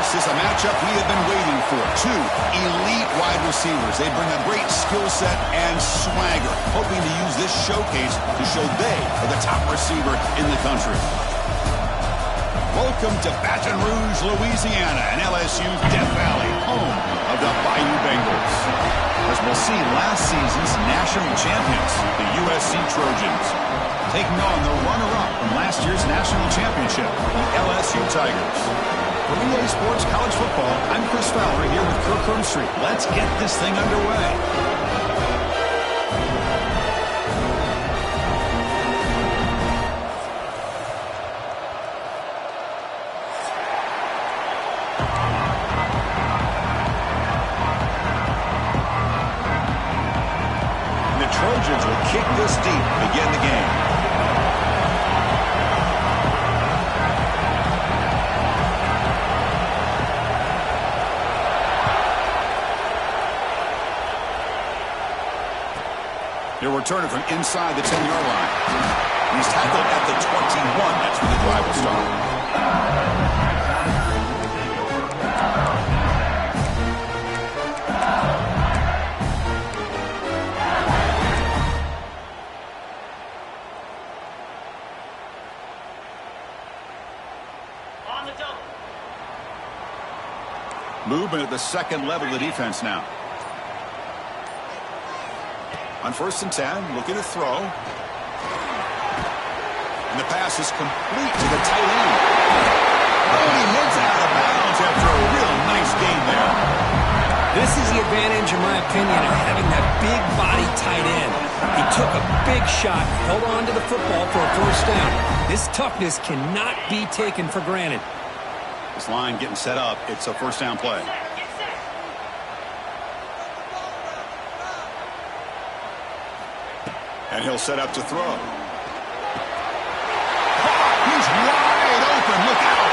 This is a matchup we have been waiting for. Two elite wide receivers. They bring a great skill set and swagger, hoping to use this showcase to show they are the top receiver in the country. Welcome to Baton Rouge, Louisiana, and LSU's Death Valley, home of the Bayou Bengals. As we'll see, last season's national champions, the USC Trojans, taking on the runner-up from last year's national championship, the LSU Tigers. For EA Sports College Football, I'm Chris Fowler here with Kirk Herbstreit. Let's get this thing underway. Trojans will kick this deep to begin the game. He'll return it from inside the 10-yard line. He's tackled at the 21. That's where the drive will start. Movement at the second level of the defense now. On 1st and 10, looking to throw. And the pass is complete to the tight end. Oh, he hits out of bounds after a real nice gain there. This is the advantage, in my opinion, of having that big body tight end. He took a big shot, held on to the football for a first down. This toughness cannot be taken for granted. This line getting set up. It's a first down play. And he'll set up to throw. He's wide open. Look out.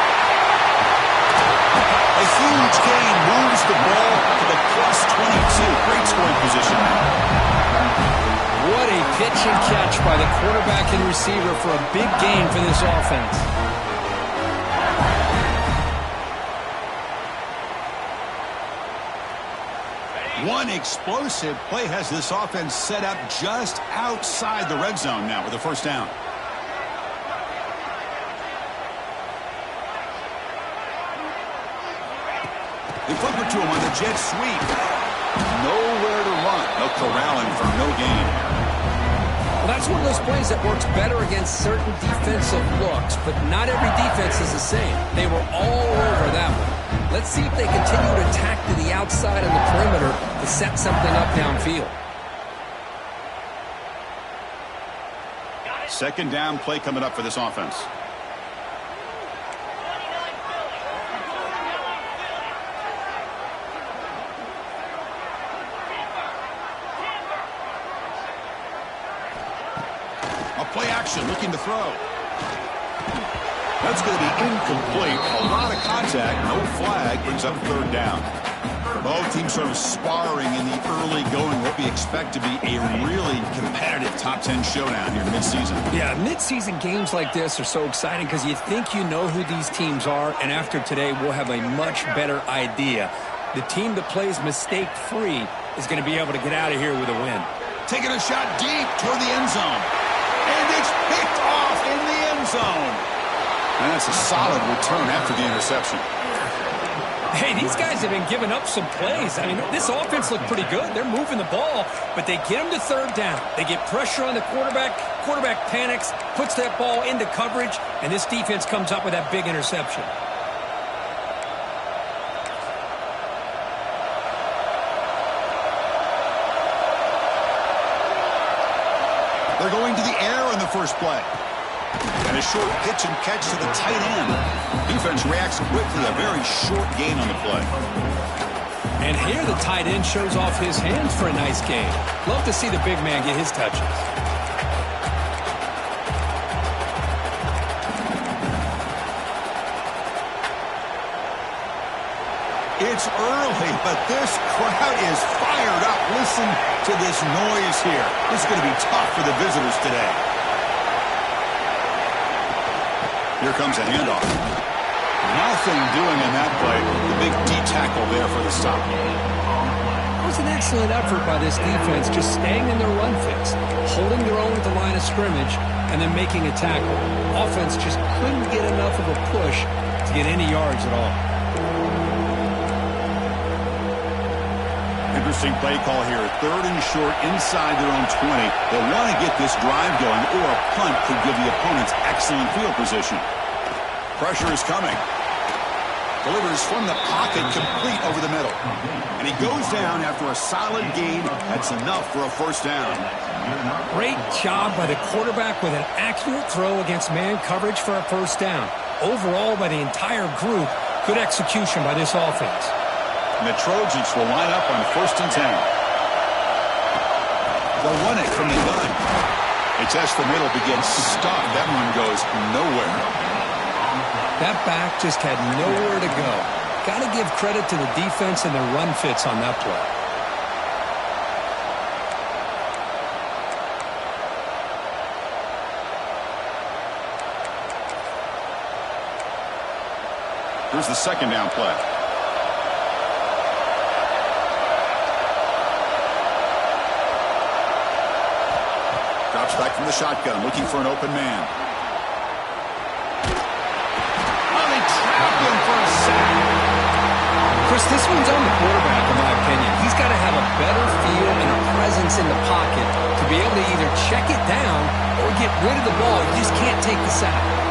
A huge gain moves the ball to the +22. Great scoring position now. What a pitch and catch by the quarterback and receiver for a big gain for this offense. One explosive play has this offense set up just outside the red zone now with a first down. They flip it to him on the jet sweep. Nowhere to run. No corralling for no gain. Well, that's one of those plays that works better against certain defensive looks, but not every defense is the same. They were all over that one. Let's see if they continue to attack to the outside of the perimeter to set something up downfield. Second down play coming up for this offense. A play action looking to throw. That's going to be incomplete. A lot of contact, no flag, brings up third down. Both teams sort of sparring in the early going, what we expect to be a really competitive top 10 showdown here midseason. Yeah, midseason games like this are so exciting because you think you know who these teams are, and after today we'll have a much better idea. The team that plays mistake-free is going to be able to get out of here with a win. Taking a shot deep toward the end zone. And it's picked off in the end zone. And that's a solid return after the interception. Hey, these guys have been giving up some plays. I mean, this offense looked pretty good. They're moving the ball, but they get them to third down. They get pressure on the quarterback. Quarterback panics, puts that ball into coverage, and this defense comes up with that big interception. They're going to the air on the first play. And a short pitch and catch to the tight end. Defense reacts quickly. A very short gain on the play. And here the tight end shows off his hands for a nice gain. Love to see the big man get his touches. It's early, but this crowd is fired up. Listen to this noise here. This is going to be tough for the visitors today. Here comes a handoff. Nothing doing in that play. The big D tackle there for the stop. It was an excellent effort by this defense, just staying in their run fix, holding their own at the line of scrimmage, and then making a tackle. Offense just couldn't get enough of a push to get any yards at all. Interesting play call here. 3rd and short inside their own 20. They want to get this drive going, or a punt could give the opponents excellent field position. Pressure is coming. Delivers from the pocket, complete over the middle. And he goes down after a solid gain. That's enough for a first down. Great job by the quarterback with an accurate throw against man coverage for a first down. Overall, by the entire group, good execution by this offense. And the Trojans will line up on 1st and 10. They'll run it from the gun. They test the middle, but gets stuck. That one goes nowhere. That back just had nowhere to go. Got to give credit to the defense and their run fits on that play. Here's the 2nd down play. Drops back from the shotgun, looking for an open man. Chris, this one's on the quarterback, in my opinion. He's got to have a better feel and a presence in the pocket to be able to either check it down or get rid of the ball. You just can't take the sack.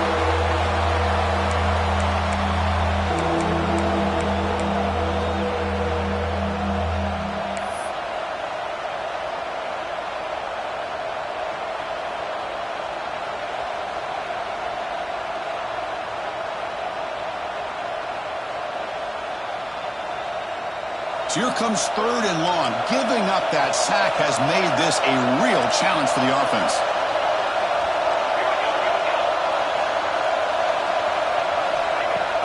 So here comes 3rd and long. Giving up that sack has made this a real challenge for the offense.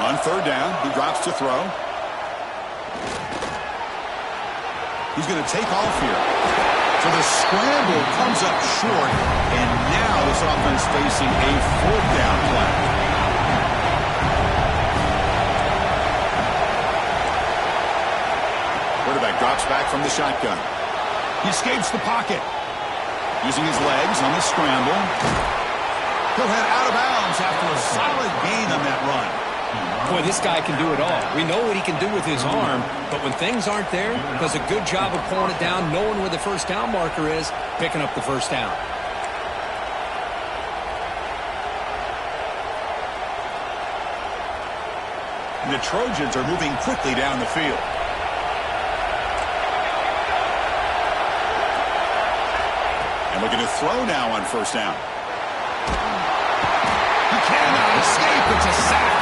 On 3rd down, he drops to throw. He's going to take off here. So the scramble comes up short, and now this offense facing a 4th down play. Quarterback drops back from the shotgun. He escapes the pocket. Using his legs on the scramble. He'll head out of bounds after a solid gain on that run. Boy, this guy can do it all. We know what he can do with his arm, but when things aren't there, does a good job of pulling it down, knowing where the first down marker is, picking up the first down. And the Trojans are moving quickly down the field. Looking to throw now on 1st down. He cannot escape. It's a sack.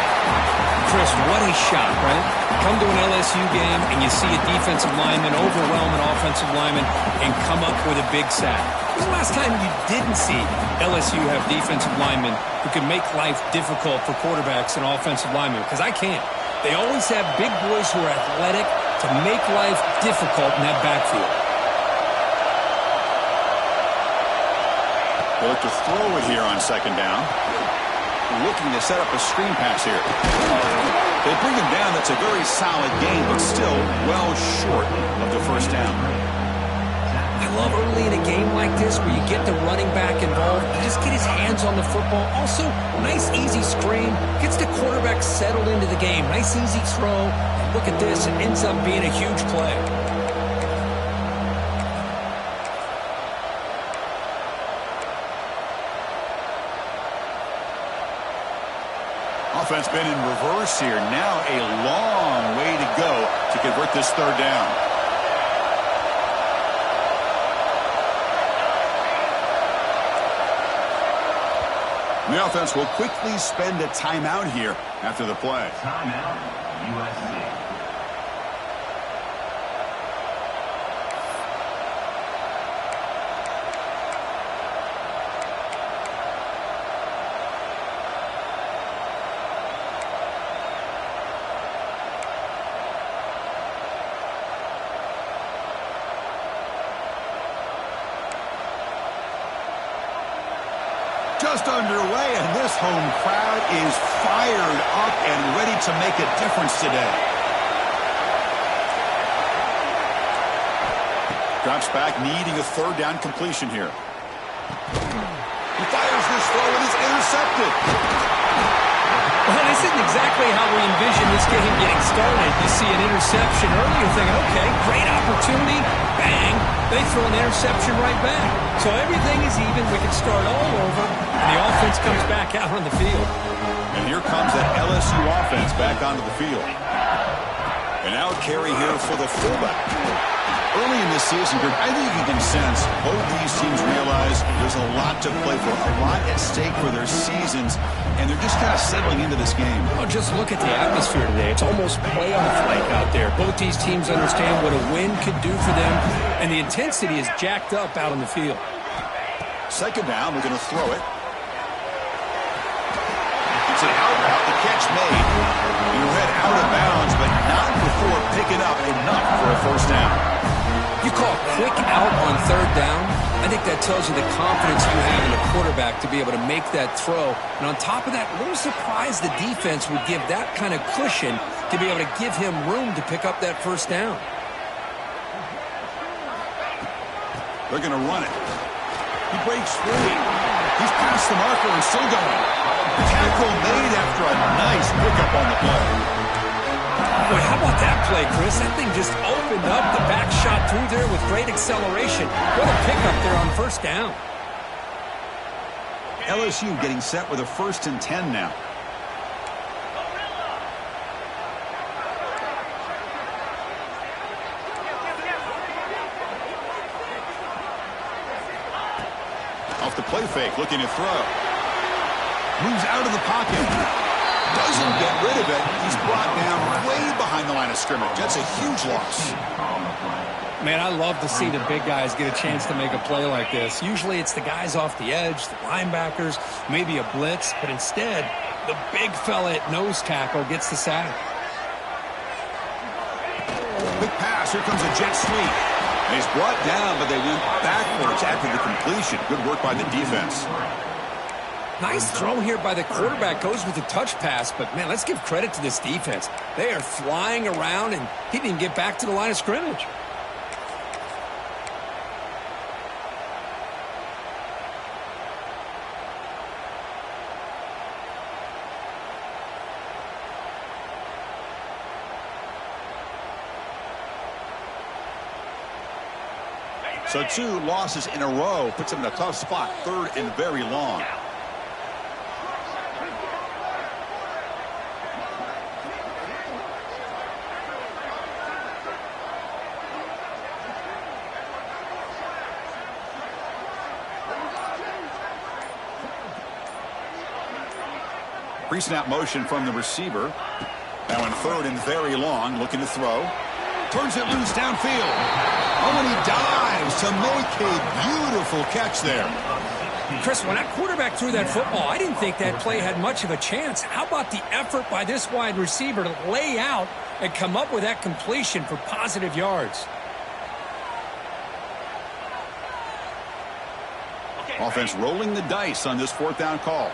Chris, what a shot, right? Come to an LSU game and you see a defensive lineman overwhelm an offensive lineman and come up with a big sack. When was the last time you didn't see LSU have defensive linemen who can make life difficult for quarterbacks and offensive linemen? Because I can't. They always have big boys who are athletic to make life difficult in that backfield. They look to throw it here on 2nd down. Looking to set up a screen pass here. They bring him down. That's a very solid gain, but still well short of the first down. I love early in a game like this where you get the running back involved. You just get his hands on the football. Also, nice easy screen. Gets the quarterback settled into the game. Nice easy throw. And look at this. It ends up being a huge play. Offense been in reverse here. Now a long way to go to convert this 3rd down. The offense will quickly spend a timeout here after the play. Timeout, USC. Just underway, and this home crowd is fired up and ready to make a difference today. Drops back, needing a third down completion here. He fires this throw and it's intercepted. Well, this isn't exactly how we envisioned this game getting started. You see an interception early, you're thinking, okay, great opportunity. Bang, they throw an interception right back. So everything is even. We can start all over, and the offense comes back out on the field. And here comes that LSU offense back onto the field. And now carry here for the fullback. Early in this season, Greg, I think you can sense both these teams realize there's a lot to play for, a lot at stake for their seasons, and they're just kind of settling into this game. Well, just look at the atmosphere today. It's almost playoff like out there. Both these teams understand what a win could do for them, and the intensity is jacked up out on the field. Second down, we're going to throw it. It's an out route, the catch made. You head out of bounds, but not before picking up enough for a first down. You call quick out on third down, I think that tells you the confidence you have in a quarterback to be able to make that throw. And on top of that, a little surprised the defense would give that kind of cushion to be able to give him room to pick up that first down. They're going to run it. He breaks free. He's past the marker and still going. Tackle made after a nice pickup on the play. Boy, how about that play, Chris? That thing just opened up. The back shot through there with great acceleration. What a pickup there on first down. LSU getting set with a 1st and 10 now. Off the play fake, looking to throw. Moves out of the pocket. Doesn't get rid of it. He's brought down way behind the line of scrimmage. That's a huge loss. Man, I love to see the big guys get a chance to make a play like this. Usually it's the guys off the edge, the linebackers, maybe a blitz, but instead, the big fella at nose tackle gets the sack. Quick pass. Here comes a jet sweep. And he's brought down, but they went backwards after the completion. Good work by the defense. Nice throw here by the quarterback. Goes with a touch pass, but, man, let's give credit to this defense. They are flying around, and he didn't get back to the line of scrimmage. So 2 losses in a row puts him in a tough spot. 3rd and very long. Pre-snap motion from the receiver. Now in 3rd and very long, looking to throw. Turns it loose downfield. Oh, and he dives to make a beautiful catch there. Chris, when that quarterback threw that football, I didn't think that play had much of a chance. How about the effort by this wide receiver to lay out and come up with that completion for positive yards? Offense rolling the dice on this 4th down call.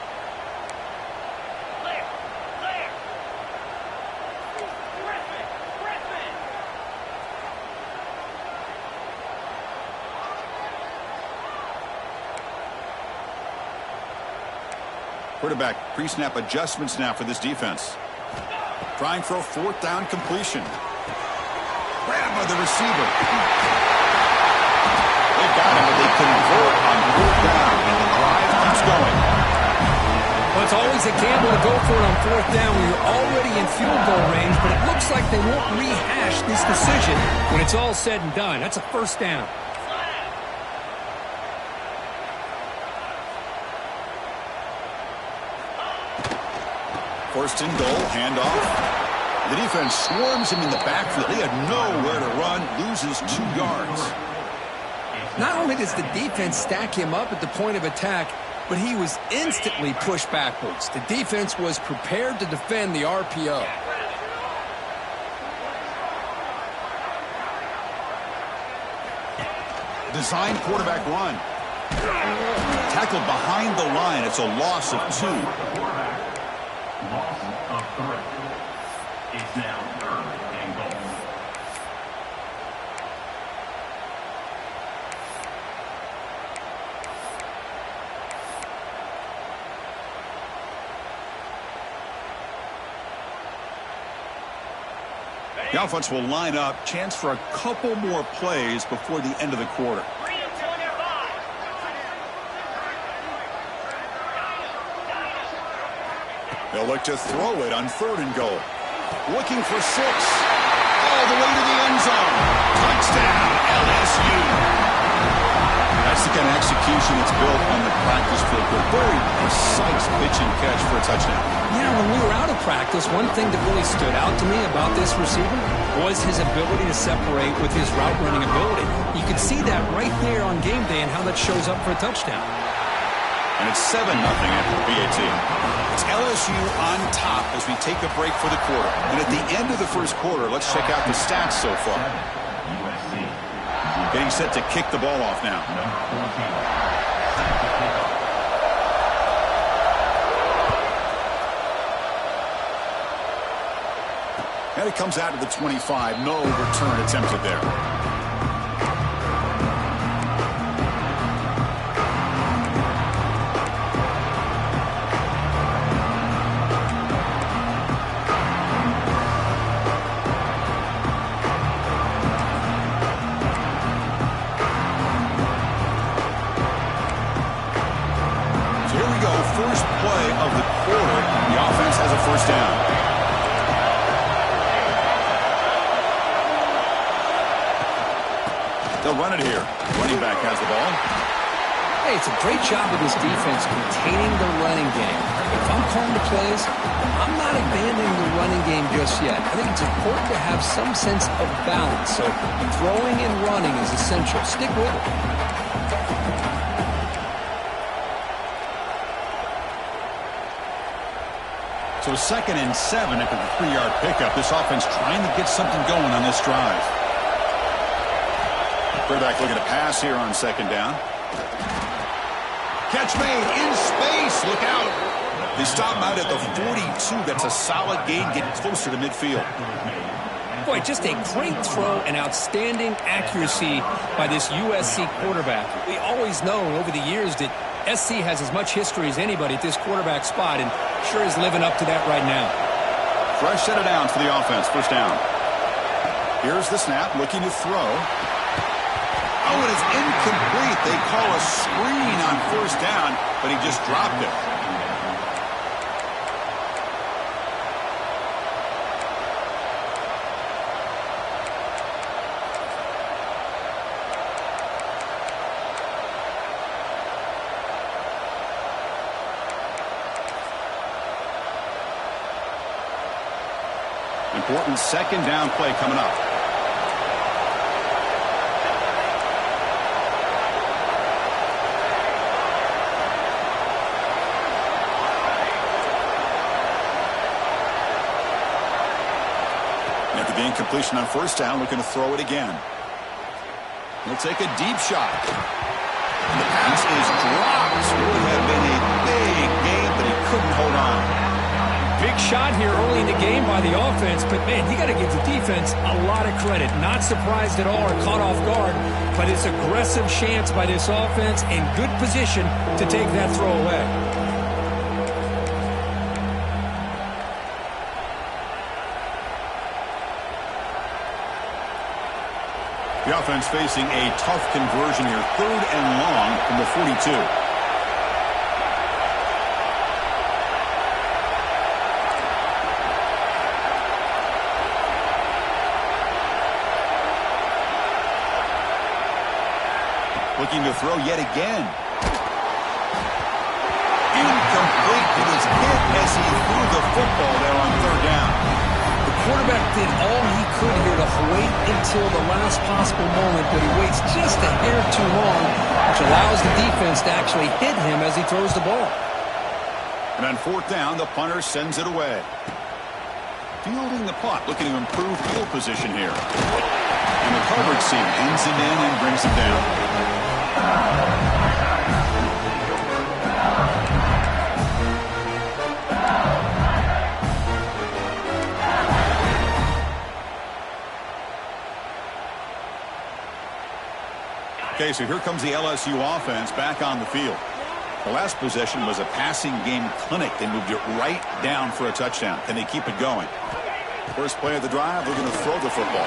Quarterback pre-snap adjustments now for this defense. Trying for a 4th down completion. Grabbed by the receiver. They got him, but they convert on 4th down, and the drive keeps going. Well, it's always a gamble to go for it on 4th down when you're already in field goal range, but it looks like they won't rehash this decision when it's all said and done. That's a 1st down. 1st and goal, handoff. The defense swarms him in the backfield. He had nowhere to run, loses 2 yards. Not only does the defense stack him up at the point of attack, but he was instantly pushed backwards. The defense was prepared to defend the RPO. Design quarterback run. Tackled behind the line. It's a loss of 2. Loss of 3. It's now 3rd and goal. The offense will line up. Chance for a couple more plays before the end of the quarter. They'll look to throw it on 3rd and goal. Looking for 6. All the way to the end zone. Touchdown, LSU. That's the kind of execution that's built on the practice field. A very precise pitch and catch for a touchdown. Yeah, when we were out of practice, one thing that really stood out to me about this receiver was his ability to separate with his route running ability. You can see that right there on game day and how that shows up for a touchdown. And it's 7-0 after the BAT. It's LSU on top as we take a break for the quarter. And at the end of the first quarter, let's check out the stats so far. USC. Getting set to kick the ball off now. Number 14. Set to kick off. And it comes out to the 25. No return attempted there. So here we go. First play of the quarter. The offense has a first down. They'll run it here. Running back has the ball. Hey, it's a great job of this defense containing the running game. If I'm calling the plays, I'm not abandoning the running game just yet. I think it's important to have some sense of balance. So throwing and running is essential. Stick with it. So 2nd and 7 after the 3-yard pickup. This offense trying to get something going on this drive. Quarterback looking to pass here on 2nd down. Catch made in space. Look out. They stop him out at the 42. That's a solid gain, getting closer to midfield. Boy, just a great throw and outstanding accuracy by this USC quarterback. We always know over the years that SC has as much history as anybody at this quarterback spot, and sure is living up to that right now. Fresh set of downs for the offense. First down. Here's the snap, looking to throw. Oh, it is incomplete. They call a screen on first down, but he just dropped it. Important 2nd down play coming up. After the incompletion on first down, looking to throw it again. He'll take a deep shot. And the pass is dropped. Would have been a big game, but he couldn't hold on. Big shot here early in the game by the offense, but man, you got to give the defense a lot of credit. Not surprised at all or caught off guard, but it's aggressive chance by this offense in good position to take that throw away. The offense facing a tough conversion here. 3rd and long from the 42. Looking to throw yet again. Incomplete. He was hit as he threw the football there on 3rd down. The quarterback did all he could here to wait until the last possible moment, but he waits just a hair too long, which allows the defense to actually hit him as he throws the ball. And on 4th down, the punter sends it away. Fielding the punt, looking to improve field position here. And the coverage team pins him in and brings him down. Okay, so here comes the LSU offense back on the field. The last possession was a passing game clinic. They moved it right down for a touchdown. Can they keep it going? First play of the drive, they're going to throw the football.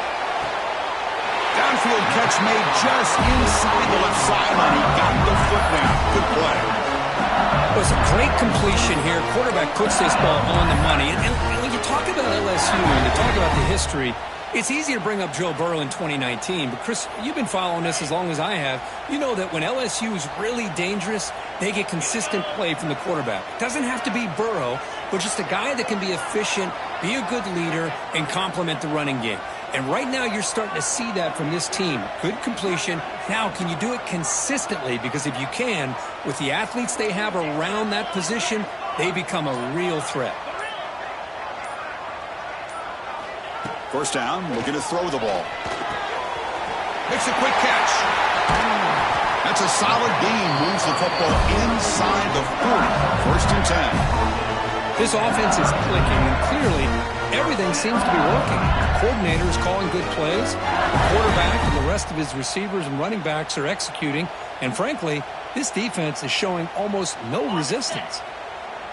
Downfield catch made just inside the left sideline. He got the foot down. Good play. It was a great completion here. Quarterback puts this ball on the money. And when you talk about LSU and you talk about the history, it's easy to bring up Joe Burrow in 2019. But, Chris, you've been following this as long as I have. You know that when LSU is really dangerous, they get consistent play from the quarterback. It doesn't have to be Burrow, but just a guy that can be efficient, be a good leader, and complement the running game. And right now you're starting to see that from this team. Good completion. Now, can you do it consistently? Because if you can, with the athletes they have around that position, they become a real threat. First down, looking to throw the ball. Makes a quick catch. That's a solid gain. Moves the football inside the 40. First and 10. This offense is clicking, and clearly everything seems to be working. The coordinator is calling good plays. The quarterback and the rest of his receivers and running backs are executing. And frankly, this defense is showing almost no resistance.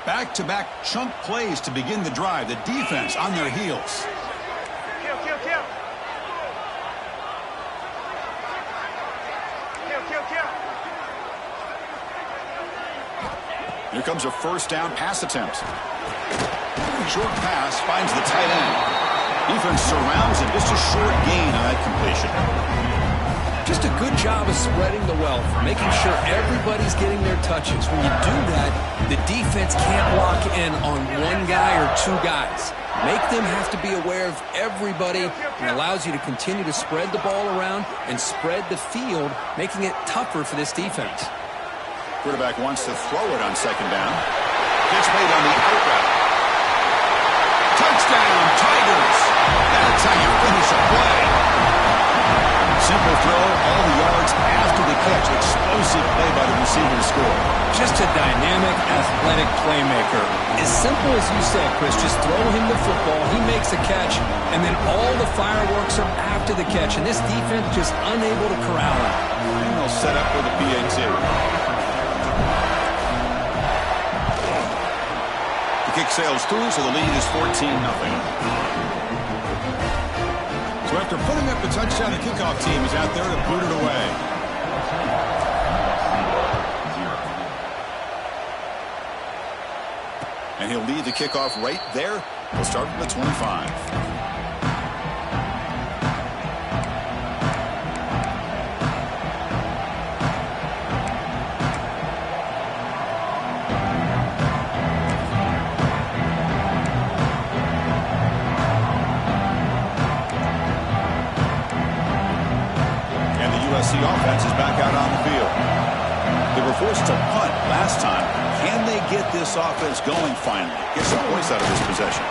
Back-to-back chunk plays to begin the drive. The defense on their heels. Here comes a first down pass attempt. Short pass finds the tight end. Defense surrounds him. Just a short gain on that completion. Just a good job of spreading the wealth, making sure everybody's getting their touches. When you do that, the defense can't lock in on one guy or two guys. Make them have to be aware of everybody, and allows you to continue to spread the ball around and spread the field, making it tougher for this defense. Quarterback wants to throw it on second down. Pitch made on the out route. Touchdown, Tigers! That's how you finish a play. Simple throw, all the yards after the catch. Explosive play by the receiver to score. Just a dynamic, athletic playmaker. As simple as you said, Chris, just throw him the football, he makes a catch, and then all the fireworks are after the catch, and this defense just unable to corral him. And they'll set up for the PAT. Kick sails through, so the lead is 14-0. So after putting up the touchdown, the kickoff team is out there to boot it away. And he'll lead the kickoff right there. We'll start from the 25. The offense is back out on the field. They were forced to punt last time. Can they get this offense going finally? Get some points out of this possession.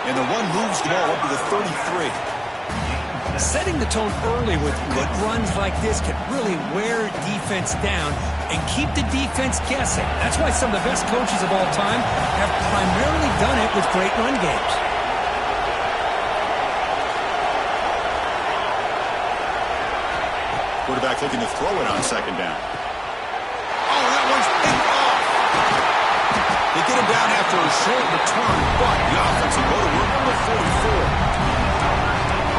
And the one moves the ball up to the 33. Setting the tone early with good runs like this can really wear defense down and keep the defense guessing. That's why some of the best coaches of all time have primarily done it with great run games. Quarterback looking to throw it on second down. Oh, that one's picked off. They get him down after a short return, but the offense will go to work on the 44.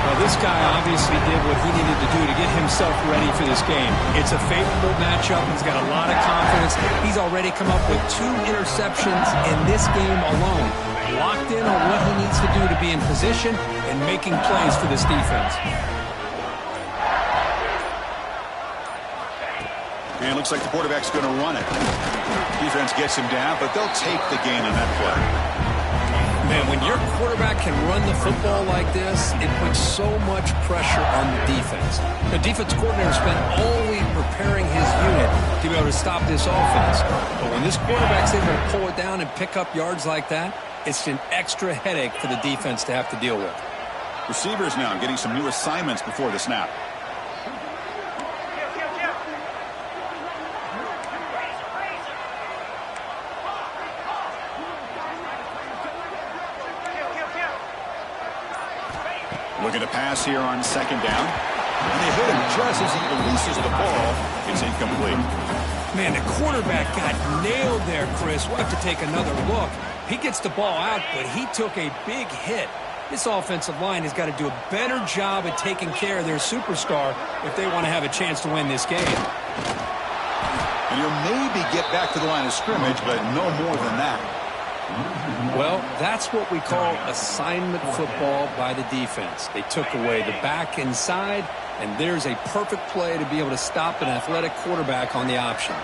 Well, this guy obviously did what he needed to do to get himself ready for this game. It's a favorable matchup. He's got a lot of confidence. He's already come up with 2 interceptions in this game alone. Locked in on what he needs to do to be in position and making plays for this defense. And it looks like the quarterback's going to run it. Defense gets him down, but they'll take the gain on that play. Man, when your quarterback can run the football like this, it puts so much pressure on the defense. The defense coordinator spent all week preparing his unit to be able to stop this offense. But when this quarterback's able to pull it down and pick up yards like that, it's an extra headache for the defense to have to deal with. Receivers now getting some new assignments before the snap. Looking to pass here on second down. And they hit him just as he releases the ball. It's incomplete. Man, the quarterback got nailed there, Chris. We'll have to take another look. He gets the ball out, but he took a big hit. This offensive line has got to do a better job at taking care of their superstar if they want to have a chance to win this game. And he'll maybe get back to the line of scrimmage, but no more than that. Well, that's what we call assignment football by the defense. They took away the back inside, and there's a perfect play to be able to stop an athletic quarterback on the option.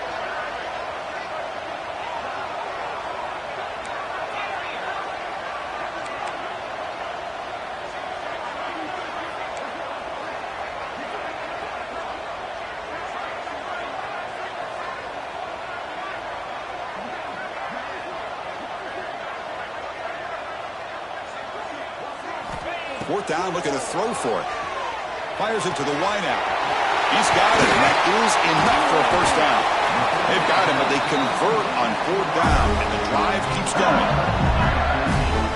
Fourth down, looking to throw for it. Fires it to the wideout. He's got it, and that is enough for a first down. They've got him, but they convert on fourth down, and the drive keeps going.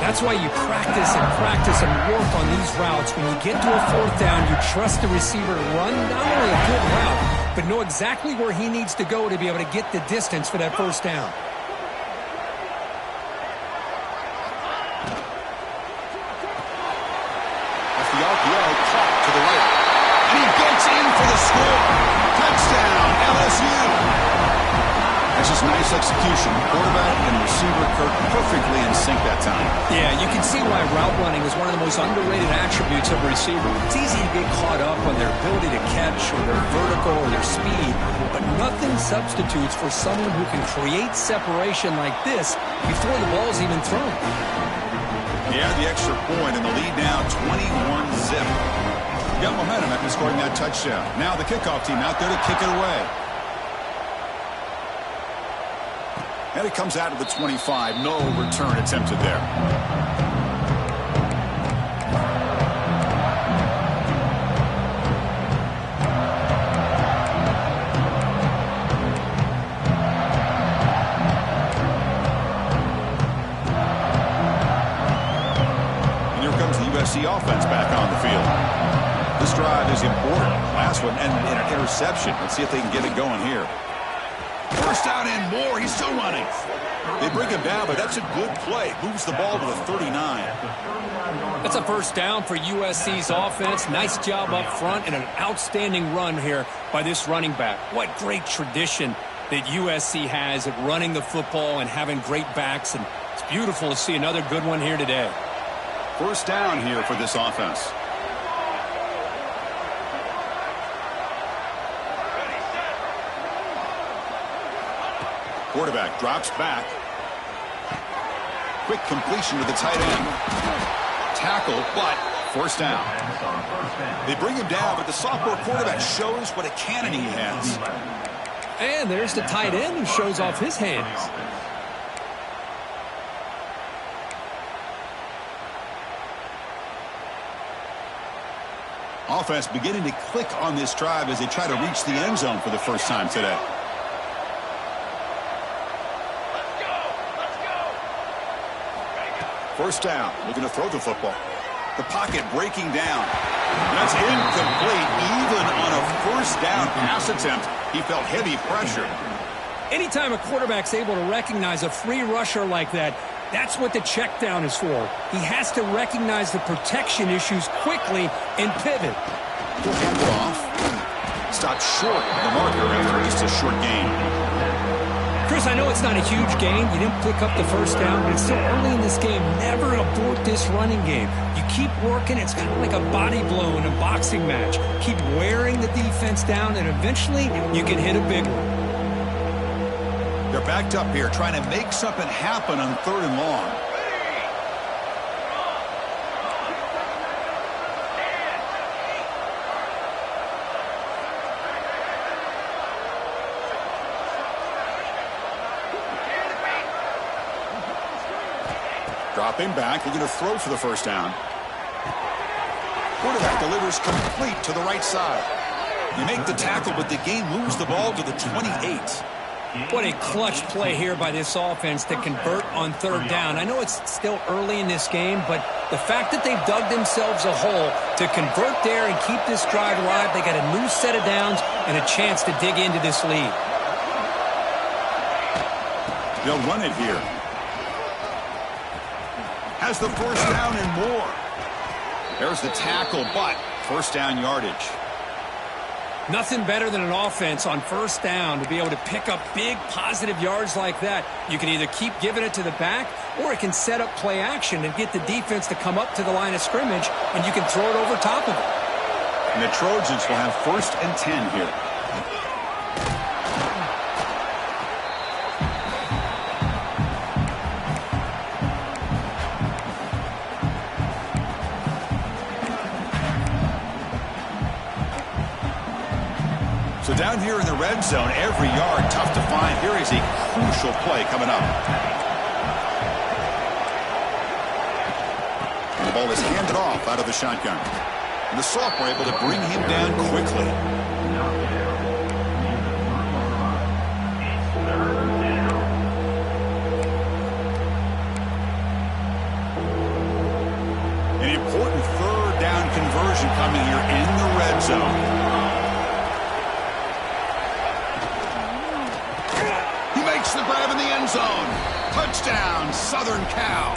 That's why you practice and work on these routes. When you get to a fourth down, you trust the receiver to run not only a good route, but know exactly where he needs to go to be able to get the distance for that first down. The RPO caught to the right. And he gets in for the score. Touchdown, LSU. That's just nice execution. Quarterback and receiver Kirk perfectly in sync that time. Yeah, you can see why route running is one of the most underrated attributes of a receiver. It's easy to get caught up on their ability to catch or their vertical or their speed, but nothing substitutes for someone who can create separation like this before the ball's even thrown. Yeah, the extra point, and the lead now 21-zip. Got momentum after scoring that touchdown. Now the kickoff team out there to kick it away. And it comes out of the 25. No return attempted there. The offense back on the field. This drive is important. Last one and an interception. Let's see if they can get it going here. First down and more. He's still running. They bring him down, but that's a good play. Moves the ball to the 39. That's a first down for USC's offense. Nice job up front and an outstanding run here by this running back. What great tradition that USC has at running the football and having great backs. And it's beautiful to see another good one here today. First down here for this offense. Quarterback drops back. Quick completion to the tight end. Tackle, but first down. They bring him down, but the sophomore quarterback shows what a cannon he has. And there's the tight end who shows off his hands. Offense beginning to click on this drive as they try to reach the end zone for the first time today. First down, looking to throw the football. The pocket breaking down. That's incomplete. Even on a first down pass attempt, he felt heavy pressure. Anytime a quarterback's able to recognize a free rusher like that, that's what the check down is for. He has to recognize the protection issues quickly and pivot. He'll hand it off. Stop short of the marker after just a short gain. Chris, I know it's not a huge gain. You didn't pick up the first down, but it's still early in this game. Never abort this running game. You keep working. It's kind of like a body blow in a boxing match. Keep wearing the defense down, and eventually you can hit a big one. They're backed up here, trying to make something happen on third and long. Dropping back, looking to throw for the first down. Quarterback delivers complete to the right side. You make the tackle, but the game moves the ball to the 28. What a clutch play here by this offense to convert on third down. I know it's still early in this game, but the fact that they've dug themselves a hole to convert there and keep this drive alive, they got a new set of downs and a chance to dig into this lead. They'll run it here. Has the first down and more. There's the tackle, but first down yardage. Nothing better than an offense on first down to be able to pick up big positive yards like that. You can either keep giving it to the back, or it can set up play action and get the defense to come up to the line of scrimmage, and you can throw it over top of it. And the Trojans will have 1st and 10 here. So down here in the red zone, every yard tough to find. Here is a crucial play coming up. And the ball is handed off out of the shotgun. And the sophomore able to bring him down quickly. An important third down conversion coming here in the red zone. The grab in the end zone. Touchdown, Southern Cal.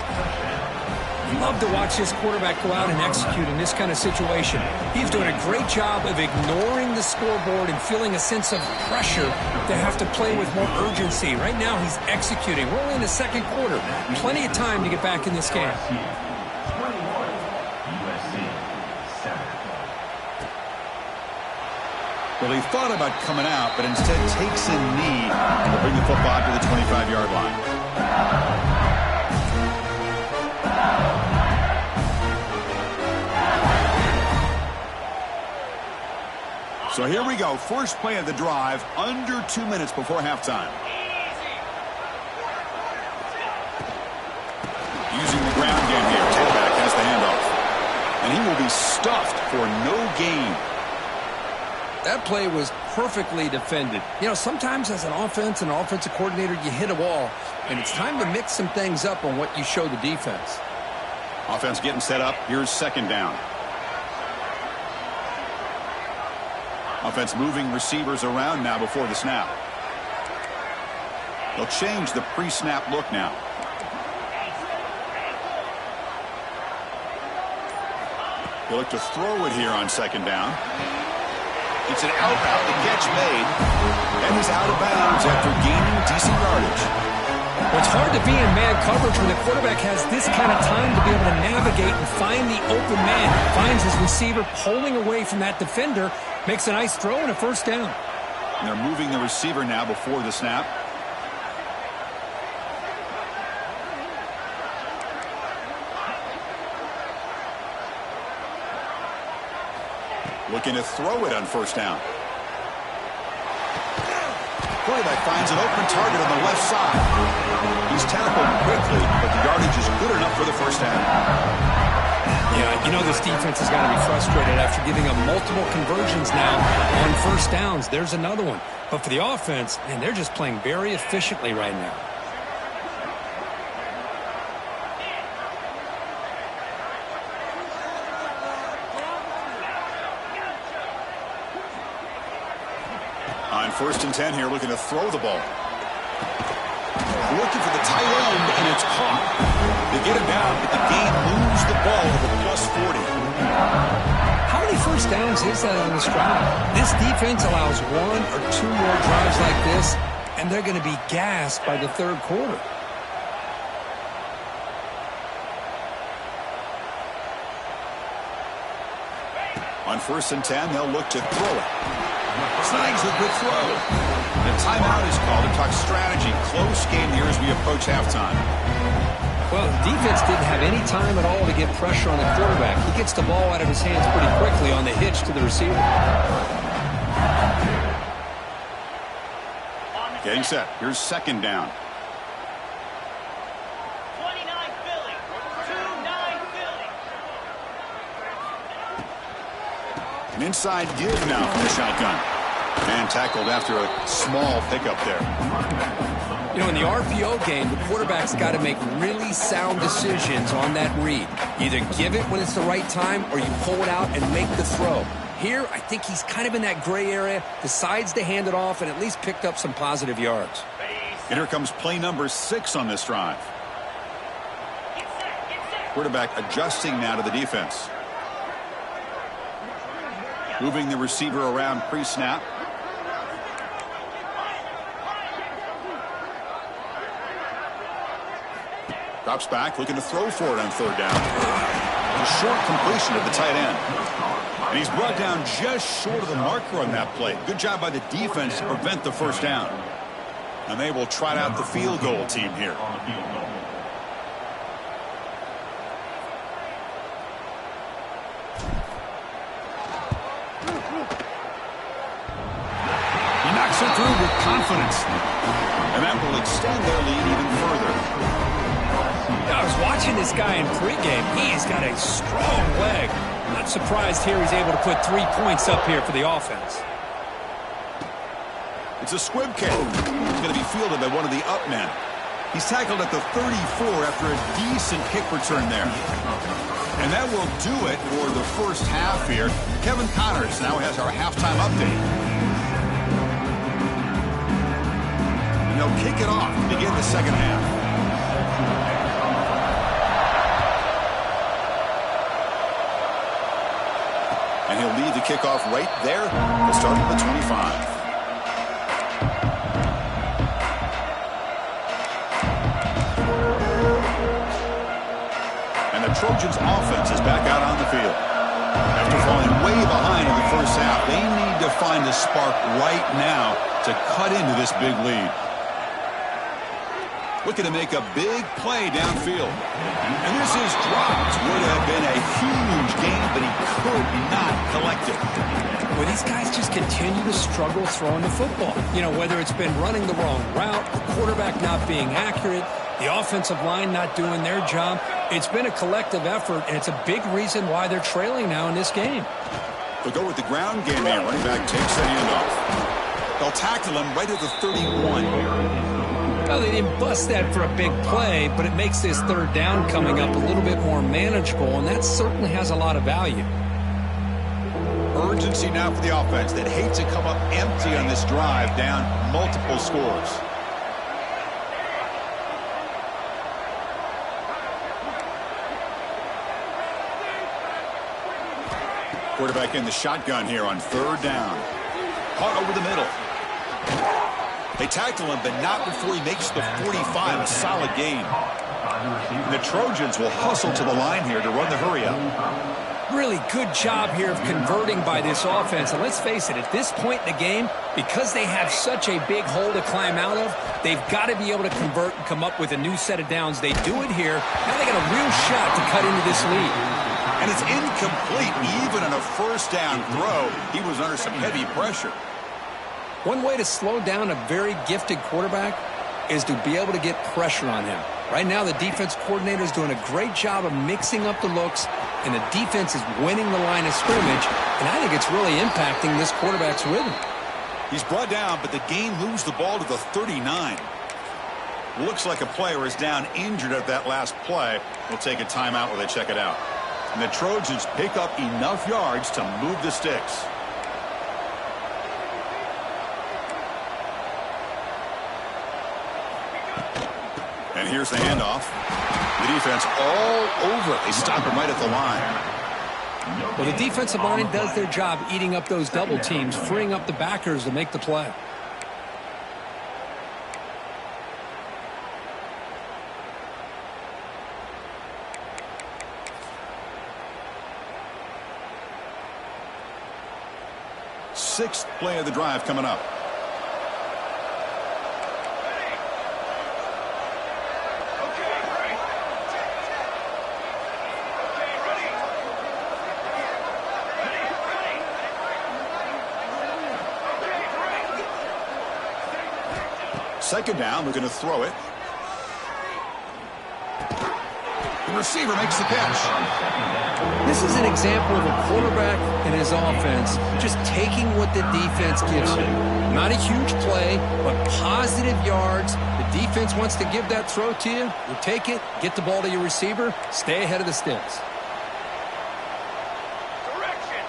You love to watch this quarterback go out and execute in this kind of situation. He's doing a great job of ignoring the scoreboard and feeling a sense of pressure to have to play with more urgency. Right now, he's executing. We're only in the second quarter. Plenty of time to get back in this game. Well, he thought about coming out, but instead takes a knee to bring the football to the 25-yard line. So here we go. First play of the drive, under 2 minutes before halftime. Using the ground game here. Tailback has the handoff. And he will be stuffed for no gain. That play was perfectly defended. You know, sometimes as an offense and an offensive coordinator, you hit a wall, and it's time to mix some things up on what you show the defense. Offense getting set up. Here's second down. Offense moving receivers around now before the snap. They'll change the pre-snap look now. They look to throw it here on second down. It's an out route. The catch made. And he's out of bounds after gaining decent yardage. Well, it's hard to be in man coverage when the quarterback has this kind of time to be able to navigate and find the open man. Finds his receiver pulling away from that defender. Makes a nice throw and a first down. And they're moving the receiver now before the snap. Looking to throw it on first down. Quarterback finds an open target on the left side. He's tackled quickly, but the yardage is good enough for the first down. Yeah, you know this defense has got to be frustrated after giving up multiple conversions now on first downs. There's another one. But for the offense, man, they're just playing very efficiently right now. On 1st and 10 here, looking to throw the ball. Looking for the tight end, and it's caught. They get him down, but the game moves the ball to the +40. How many first downs is that on this drive? This defense allows 1 or 2 more drives like this, and they're going to be gassed by the third quarter. On 1st and 10, they'll look to throw it. Snags a good throw. The timeout is called to talk strategy. Close game here as we approach halftime. Well, the defense didn't have any time at all to get pressure on the quarterback. He gets the ball out of his hands pretty quickly on the hitch to the receiver. Getting set. Here's second down. 29 Philly. 2-9 Philly. An inside give now from the shotgun. And tackled after a small pickup there. You know, in the RPO game, the quarterback's got to make really sound decisions on that read. Either give it when it's the right time or you pull it out and make the throw. Here, I think he's kind of in that gray area, decides to hand it off, and at least picked up some positive yards. And here comes play number 6 on this drive. Quarterback adjusting now to the defense. Moving the receiver around pre-snap. Drops back, looking to throw for it on third down. A short completion of the tight end. And he's brought down just short of the marker on that play. Good job by the defense to prevent the first down. And they will trot out the field goal team here. He knocks it through with confidence. And that will extend their lead even further. I was watching this guy in pregame. He's got a strong leg. Not surprised here he's able to put 3 points up here for the offense. It's a squib kick. It's going to be fielded by one of the up men. He's tackled at the 34 after a decent kick return there. And that will do it for the first half here. Kevin Connors now has our halftime update. And they'll kick it off to begin the second half. And he'll lead the kickoff right there. We'll start at the 25. And the Trojans offense is back out on the field. After falling way behind in the first half, they need to find a spark right now to cut into this big lead. Looking to make a big play downfield. And this is dropped. Would have been a huge game, but he could not collect it. Well, these guys just continue to struggle throwing the football. You know, whether it's been running the wrong route, the quarterback not being accurate, the offensive line not doing their job. It's been a collective effort, and it's a big reason why they're trailing now in this game. They'll go with the ground game here. Running back takes the handoff. They'll tackle him right at the 31. Well, they didn't bust that for a big play, but it makes this third down coming up a little bit more manageable, and that certainly has a lot of value. Urgency now for the offense that hates to come up empty on this drive, down multiple scores. Quarterback in the shotgun here on third down. Caught over the middle. They tackle him, but not before he makes the 45, a solid gain. And the Trojans will hustle to the line here to run the hurry-up. Really good job here of converting by this offense. And let's face it, at this point in the game, because they have such a big hole to climb out of, they've got to be able to convert and come up with a new set of downs. They do it here. Now they got a real shot to cut into this lead. And it's incomplete. Even on a first down throw, he was under some heavy pressure. One way to slow down a very gifted quarterback is to be able to get pressure on him. Right now, the defense coordinator is doing a great job of mixing up the looks, and the defense is winning the line of scrimmage, and I think it's really impacting this quarterback's rhythm. He's brought down, but the game moves the ball to the 39. Looks like a player is down injured at that last play. We'll take a timeout while they check it out. And the Trojans pick up enough yards to move the sticks. And here's the handoff. The defense all over it. They stop him right at the line. Well, the defensive line does their job eating up those double teams, freeing up the backers to make the play. Sixth play of the drive coming up. Second down, we're going to throw it. The receiver makes the catch. This is an example of a quarterback and his offense just taking what the defense gives him. Not a huge play, but positive yards. The defense wants to give that throw to you. You take it, get the ball to your receiver, stay ahead of the sticks. Direction.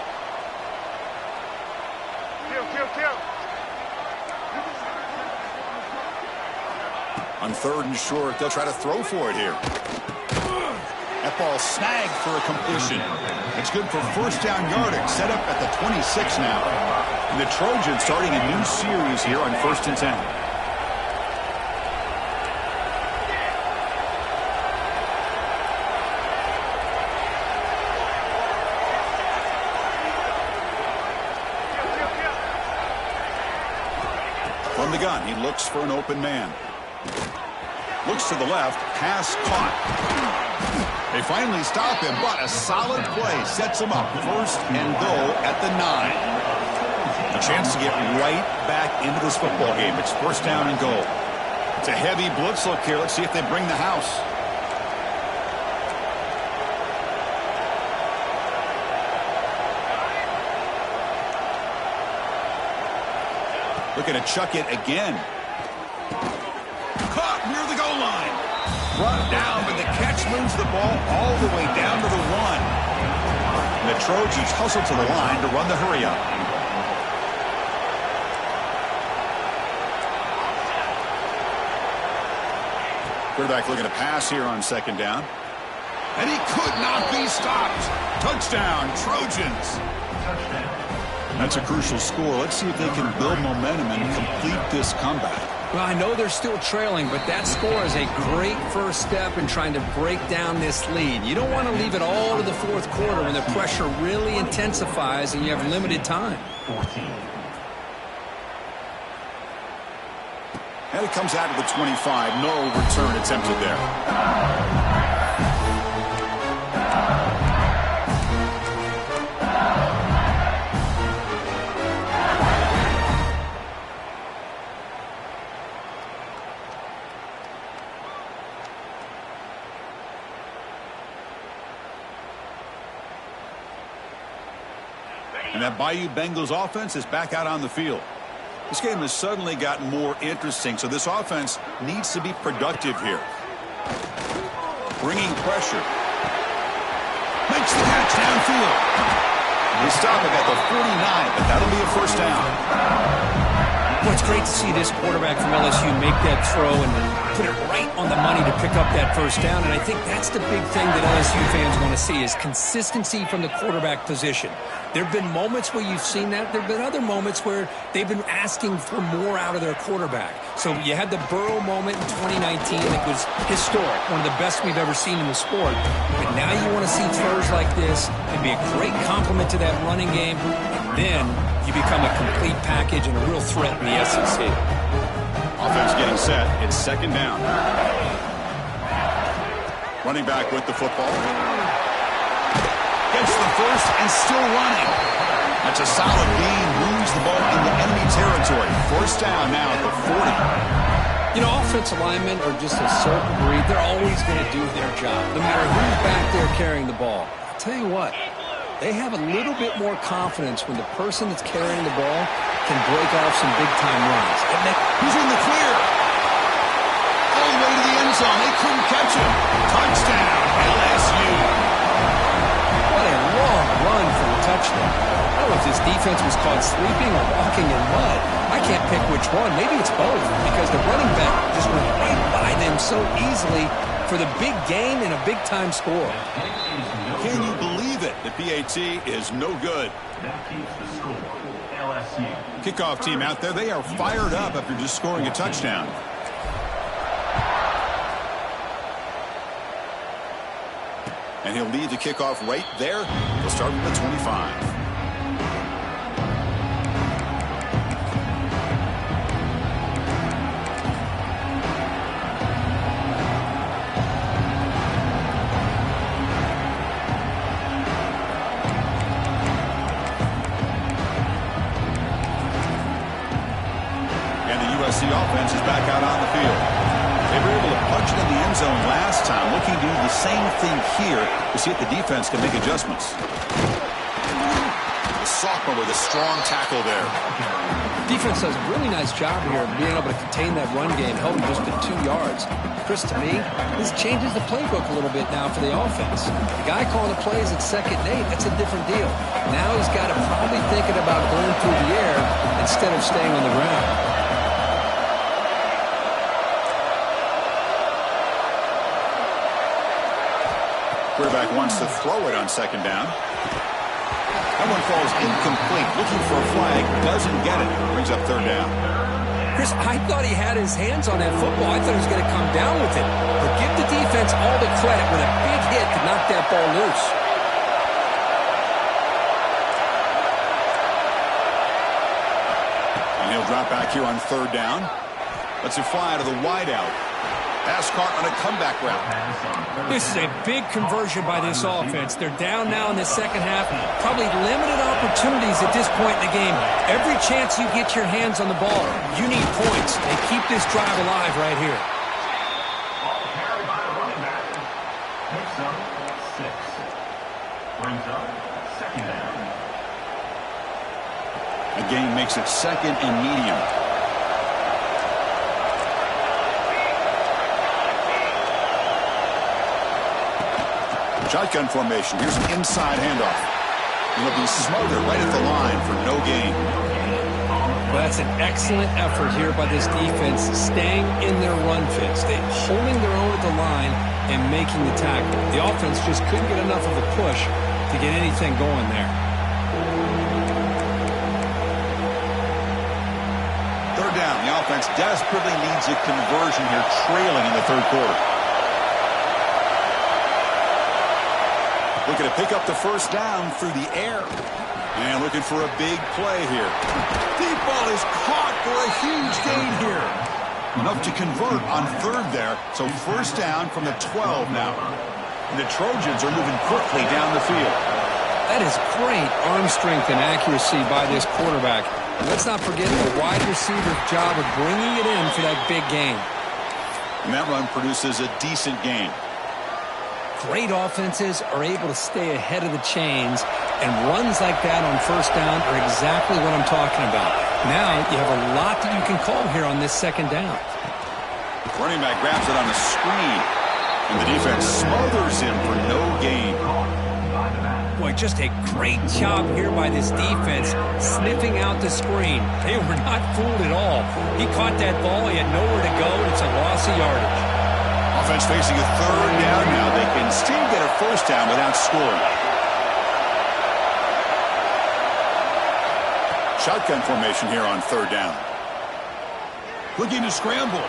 Kill. On 3rd and short, they'll try to throw for it here. That ball snagged for a completion. It's good for first down yardage, set up at the 26 now. And the Trojans starting a new series here on 1st and 10. From the gun, he looks for an open man. Looks to the left, pass caught. They finally stop him, but a solid play sets him up. 1st and goal at the 9. A chance to get right back into this football game. It's 1st down and goal. It's a heavy blitz look here. Let's see if they bring the house. Looking to chuck it again. Caught near the goal line. Brought down, but the catch moves the ball all the way down to the 1. And the Trojans hustle to the line to run the hurry up. Quarterback looking to pass here on 2nd down. And he could not be stopped. Touchdown, Trojans. That's a crucial score. Let's see if they can build momentum and complete this comeback. Well, I know they're still trailing, but that score is a great first step in trying to break down this lead. You don't want to leave it all to the 4th quarter when the pressure really intensifies and you have limited time. 14. And it comes out of the 25. No return attempted there. And that Bayou Bengals offense is back out on the field. This game has suddenly gotten more interesting, so this offense needs to be productive here. Bringing pressure. Makes the catch downfield. They stop it at the 49, but that'll be a 1st down. Well, it's great to see this quarterback from LSU make that throw and put it right on the money to pick up that 1st down. And I think that's the big thing that LSU fans want to see is consistency from the quarterback position. There have been moments where you've seen that. There have been other moments where they've been asking for more out of their quarterback. So you had the Burrow moment in 2019 that was historic, one of the best we've ever seen in the sport. But now you want to see throws like this and be a great complement to that running game. And then you become a complete package and a real threat in the SEC. Offense getting set. It's 2nd down. Running back with the football. Gets the 1st and still running. That's a solid gain. Moves the ball into enemy territory. 1st down now at the 40. You know, offensive linemen are just a certain breed. They're always going to do their job, no matter who's back there carrying the ball. I'll tell you what, they have a little bit more confidence when the person that's carrying the ball can break off some big-time runs. He's in the clear. All the way to the end zone. They couldn't catch him. Touchdown, LSU. What a long run for a touchdown. I don't know if this defense was caught sleeping or walking in mud. I can't pick which one. Maybe it's both because the running back just went right by them so easily for the big gain and a big-time score. Can you believe it? The PAT is no good. That keeps the score. LSU. Kickoff team out there, they are fired up after just scoring a touchdown. And he'll lead the kickoff right there. He'll start with the 25. And the USC offense is back out on the field. They were able to punch it in the end zone last time. Looking to do the same thing here to see if the defense can make adjustments. The sophomore with a strong tackle there. Defense does a really nice job here of being able to contain that run game, held them just at 2 yards. Chris, to me, this changes the playbook a little bit now for the offense. The guy calling the plays at 2nd and 8, that's a different deal. Now he's got to probably thinking about going through the air instead of staying on the ground. Quarterback wants to throw it on 2nd down. That one falls incomplete. Looking for a flag, doesn't get it. Brings up 3rd down. Chris, I thought he had his hands on that football. I thought he was going to come down with it. But give the defense all the credit with a big hit to knock that ball loose. And he'll drop back here on 3rd down. Lets it fly to the wideout. Pass caught on a comeback route. This is a big conversion by this offense. They're down now in the second half. Probably limited opportunities at this point in the game. Every chance you get your hands on the ball, you need points. They keep this drive alive right here. Ball carried by the running back. Picks up 6. Brings up 2nd down. The game makes it 2nd and medium. Shotgun formation. Here's an inside handoff. It'll be smothered right at the line for no gain. Well, that's an excellent effort here by this defense, staying in their run fits. They holding their own at the line and making the tackle. The offense just couldn't get enough of a push to get anything going there. 3rd down. The offense desperately needs a conversion here, trailing in the 3rd quarter. Looking to pick up the 1st down through the air. And looking for a big play here. Deep ball is caught for a huge gain here. Enough to convert on 3rd there. So 1st down from the 12 now. And the Trojans are moving quickly down the field. That is great arm strength and accuracy by this quarterback. And let's not forget the wide receiver's job of bringing it in for that big gain. And that run produces a decent gain. Great offenses are able to stay ahead of the chains, and runs like that on 1st down are exactly what I'm talking about. Now you have a lot that you can call here on this 2nd down. Running back grabs it on the screen, and the defense smothers him for no gain. Boy, just a great job here by this defense, sniffing out the screen. They were not fooled at all. He caught that ball, he had nowhere to go, and it's a loss of yardage. Offense facing a 3rd down now. They can still get a 1st down without scoring. Shotgun formation here on 3rd down. Looking to scramble.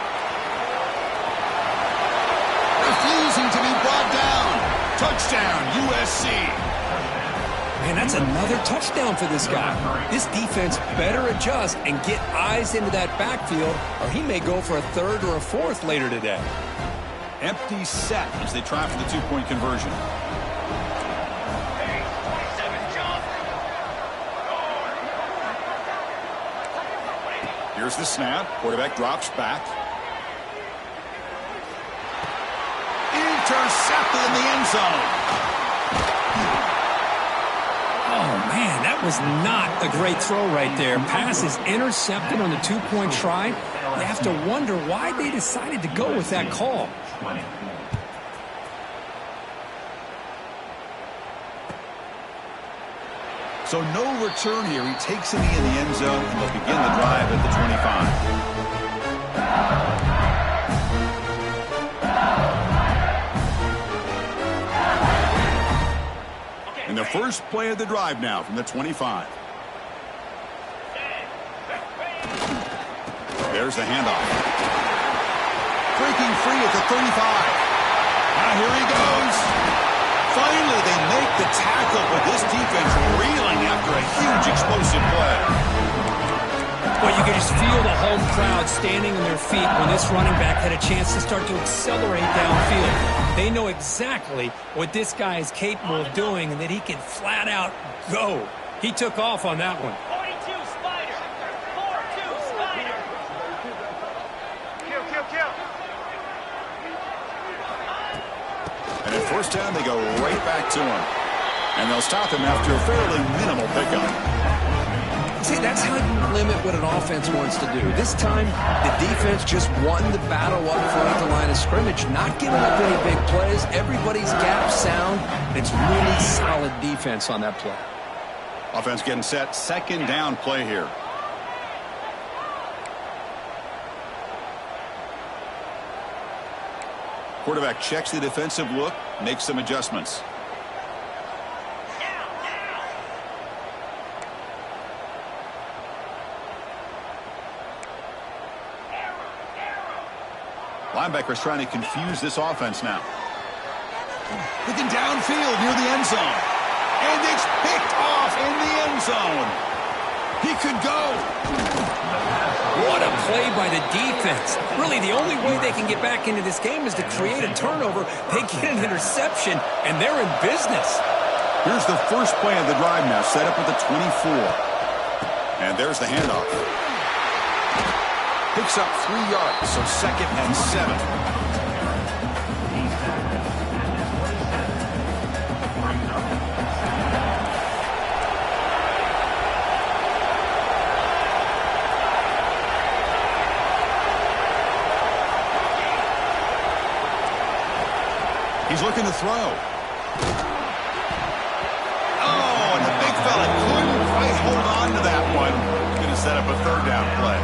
Refusing to be brought down. Touchdown, USC. Man, that's another touchdown for this guy. This defense better adjust and get eyes into that backfield, or he may go for a 3rd or a 4th later today. Empty set as they try for the 2-point conversion. Here's the snap. Quarterback drops back. Intercepted in the end zone. Oh, man, that was not a great throw right there. Pass is intercepted on the 2-point try. You have to wonder why they decided to go with that call. So no return here. He takes it in the end zone, and they'll begin the drive at the 25. And the first play of the drive now from the 25. There's the handoff. Breaking free at the 35. Now here he goes. Finally, they make the tackle, but this defense reeling after a huge explosive play. Well, you could just feel the home crowd standing on their feet when this running back had a chance to start to accelerate downfield. They know exactly what this guy is capable of doing and that he can flat out go. He took off on that one. 42 Spider. 4-2 Spider. Kill. First down, they go right back to him. And they'll stop him after a fairly minimal pickup. See, that's how you limit what an offense wants to do. This time, the defense just won the battle up front at the line of scrimmage, not giving up any big plays. Everybody's gap sound. It's really solid defense on that play. Offense getting set. Second down play here. Quarterback checks the defensive look, makes some adjustments. Linebackers trying to confuse this offense now. Looking downfield near the end zone. And it's picked off in the end zone. He could go. What a play by the defense. Really, the only way they can get back into this game is to create a turnover. They get an interception, and they're in business. Here's the first play of the drive now, set up at the 24. And there's the handoff. Picks up 3 yards, so 2nd and 7. He's looking to throw. Oh, and the big fella couldn't quite hold on to that one. He's going to set up a 3rd down play.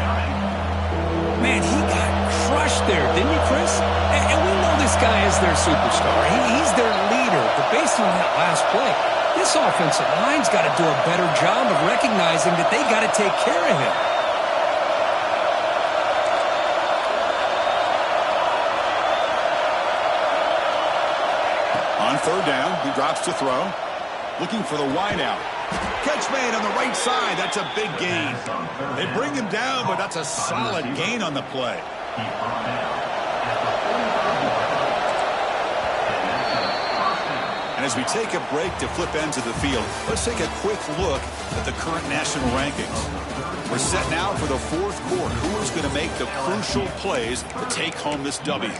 Man, he got crushed there, didn't you, Chris? And we know this guy is their superstar. He's their leader. But based on that last play, this offensive line's got to do a better job of recognizing that they got to take care of him. On 3rd down, he drops to throw. Looking for the wideout. Catch made on the right side. That's a big gain. They bring him down, but that's a solid gain on the play. And as we take a break to flip ends of the field, let's take a quick look at the current national rankings. We're set now for the 4th quarter. Who is going to make the crucial plays to take home this W?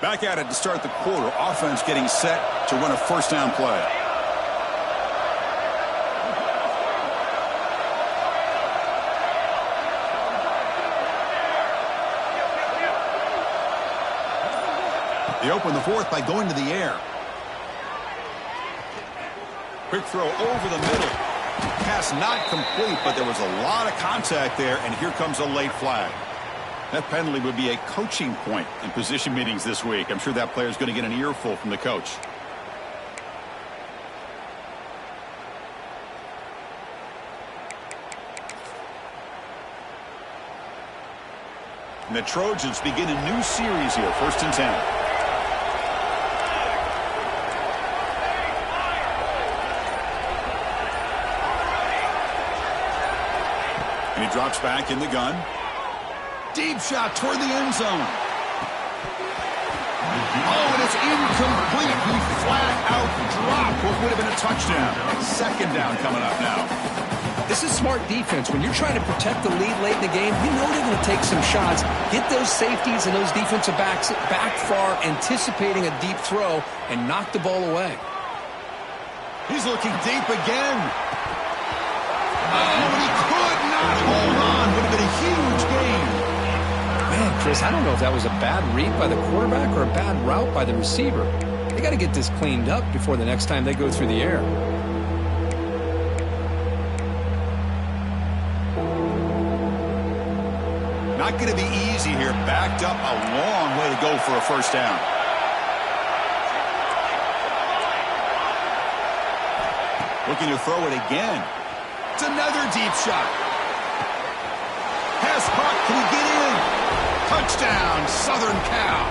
Back at it to start the quarter. Offense getting set to run a 1st down play. They open the 4th by going to the air. Quick throw over the middle. Pass not complete, but there was a lot of contact there, and here comes a late flag. That penalty would be a coaching point in position meetings this week. I'm sure that player is going to get an earful from the coach. And the Trojans begin a new series here, 1st and 10. And he drops back in the gun. Deep shot toward the end zone. Oh, and it's incomplete. He flat out dropped what would have been a touchdown. 2nd down coming up now. This is smart defense. When you're trying to protect the lead late in the game, you know they're going to take some shots, get those safeties and those defensive backs back far, anticipating a deep throw, and knock the ball away. He's looking deep again. Oh, and he could not hold on. Would have been a huge gain. Man, Chris, I don't know if that was a bad read by the quarterback or a bad route by the receiver. They got to get this cleaned up before the next time they go through the air. Not going to be easy here. Backed up a long way to go for a 1st down. Looking to throw it again. It's another deep shot. Pass caught. Can he get in? Touchdown, Southern Cal.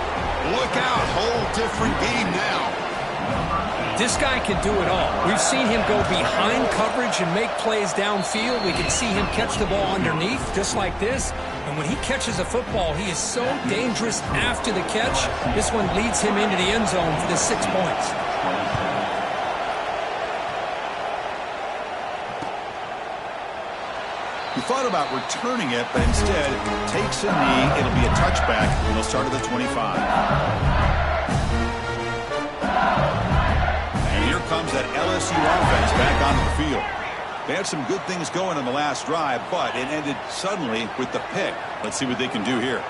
Look out. Whole different game now. This guy can do it all. We've seen him go behind coverage and make plays downfield. We can see him catch the ball underneath just like this. And when he catches a football, he is so dangerous after the catch. This one leads him into the end zone for the 6 points. He thought about returning it, but instead takes a knee. It'll be a touchback, and they'll start at the 25. And here comes that LSU offense back onto the field. They had some good things going on the last drive, but it ended suddenly with the pick. Let's see what they can do here.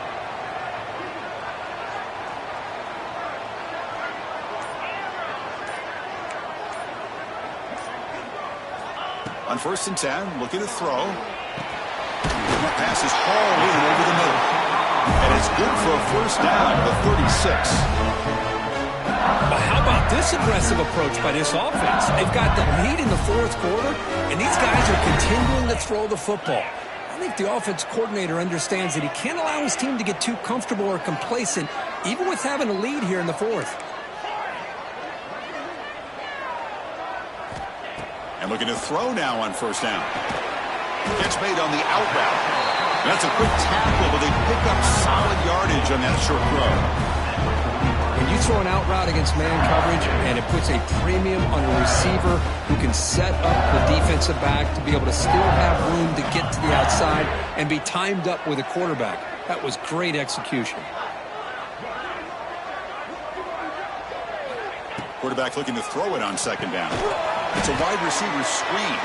On 1st and 10, looking to throw. And that pass is hauled in over the middle. And it's good for a 1st down to the 36. But how about this aggressive approach by this offense? They've got the lead in the 4th quarter, and these guys are continuing to throw the football. I think the offense coordinator understands that he can't allow his team to get too comfortable or complacent, even with having a lead here in the 4th. And looking to throw now on 1st down. Catch made on the out route. That's a quick tackle, but they pick up solid yardage on that short throw. When you throw an out route against man coverage and it puts a premium on a receiver who can set up the defensive back to be able to still have room to get to the outside and be timed up with a quarterback. That was great execution. Quarterback looking to throw it on 2nd down. It's a wide receiver screen.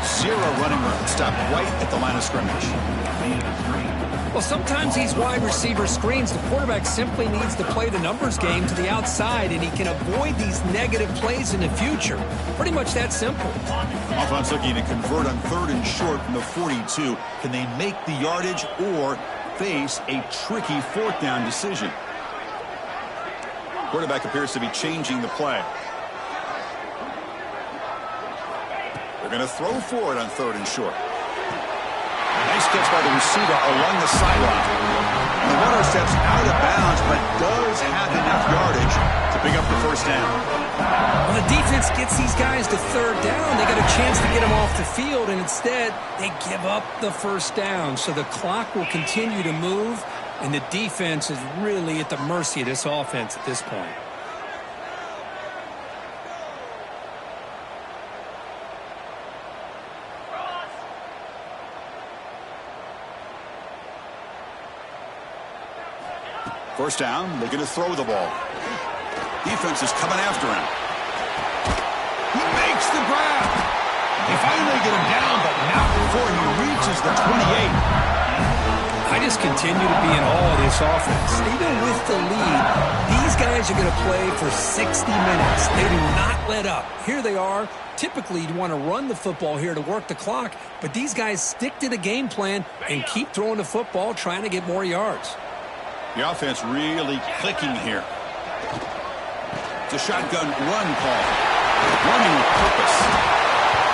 Zero running room. Stopped right at the line of scrimmage. Well, sometimes these wide receiver screens, the quarterback simply needs to play the numbers game to the outside, and he can avoid these negative plays in the future. Pretty much that simple. Offense looking to convert on 3rd and short from the 42. Can they make the yardage or face a tricky 4th down decision? Quarterback appears to be changing the play. They're going to throw for it on 3rd and short. Nice catch by the receiver along the sideline. And the runner steps out of bounds, but does have enough yardage to pick up the 1st down. When the defense gets these guys to 3rd down, they got a chance to get them off the field, and instead they give up the 1st down. So the clock will continue to move, and the defense is really at the mercy of this offense at this point. First down, looking to throw the ball. Defense is coming after him. He makes the grab. They finally get him down, but not before he reaches the 28. I just continue to be in awe of this offense. Even with the lead, these guys are going to play for 60 minutes. They do not let up. Here they are. Typically, you'd want to run the football here to work the clock, but these guys stick to the game plan and keep throwing the football, trying to get more yards. The offense really clicking here. It's a shotgun run call. Running with purpose.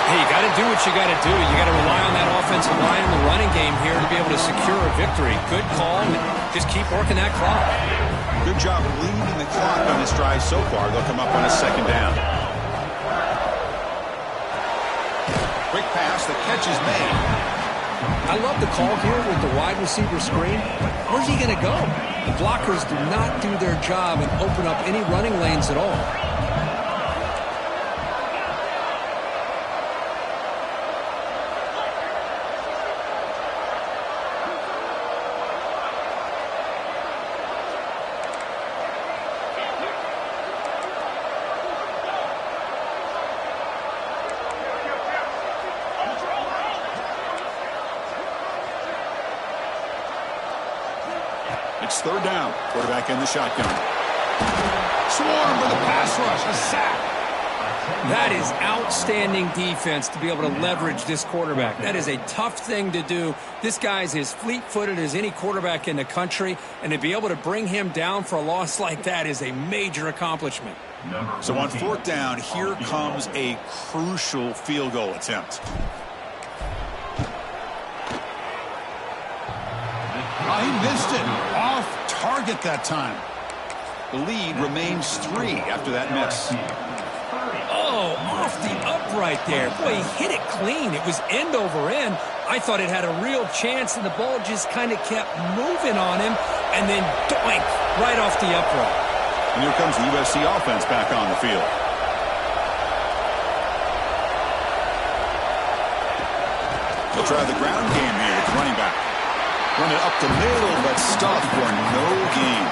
Hey, you got to do what you got to do. You got to rely on that offensive line and the running game here to be able to secure a victory. Good call, and just keep working that clock. Good job leading the clock on this drive so far. They'll come up on a 2nd down. Quick pass. The catch is made. I love the call here with the wide receiver screen. Where's he going to go? The blockers do not do their job and open up any running lanes at all. It's 3rd down. Quarterback in the shotgun. Swarm with a pass rush. A sack. That is outstanding defense to be able to leverage this quarterback. That is a tough thing to do. This guy's as fleet-footed as any quarterback in the country, and to be able to bring him down for a loss like that is a major accomplishment. So on 4th down, here comes a crucial field goal attempt. He missed it. Off target that time. The lead remains 3 after that miss. Oh, off the upright there. Boy, he hit it clean. It was end over end. I thought it had a real chance, and the ball just kind of kept moving on him, and then doink, right off the upright. And here comes the USC offense back on the field. They'll try the ground game here with the running back. Run it up the middle, but stuffed for no gain.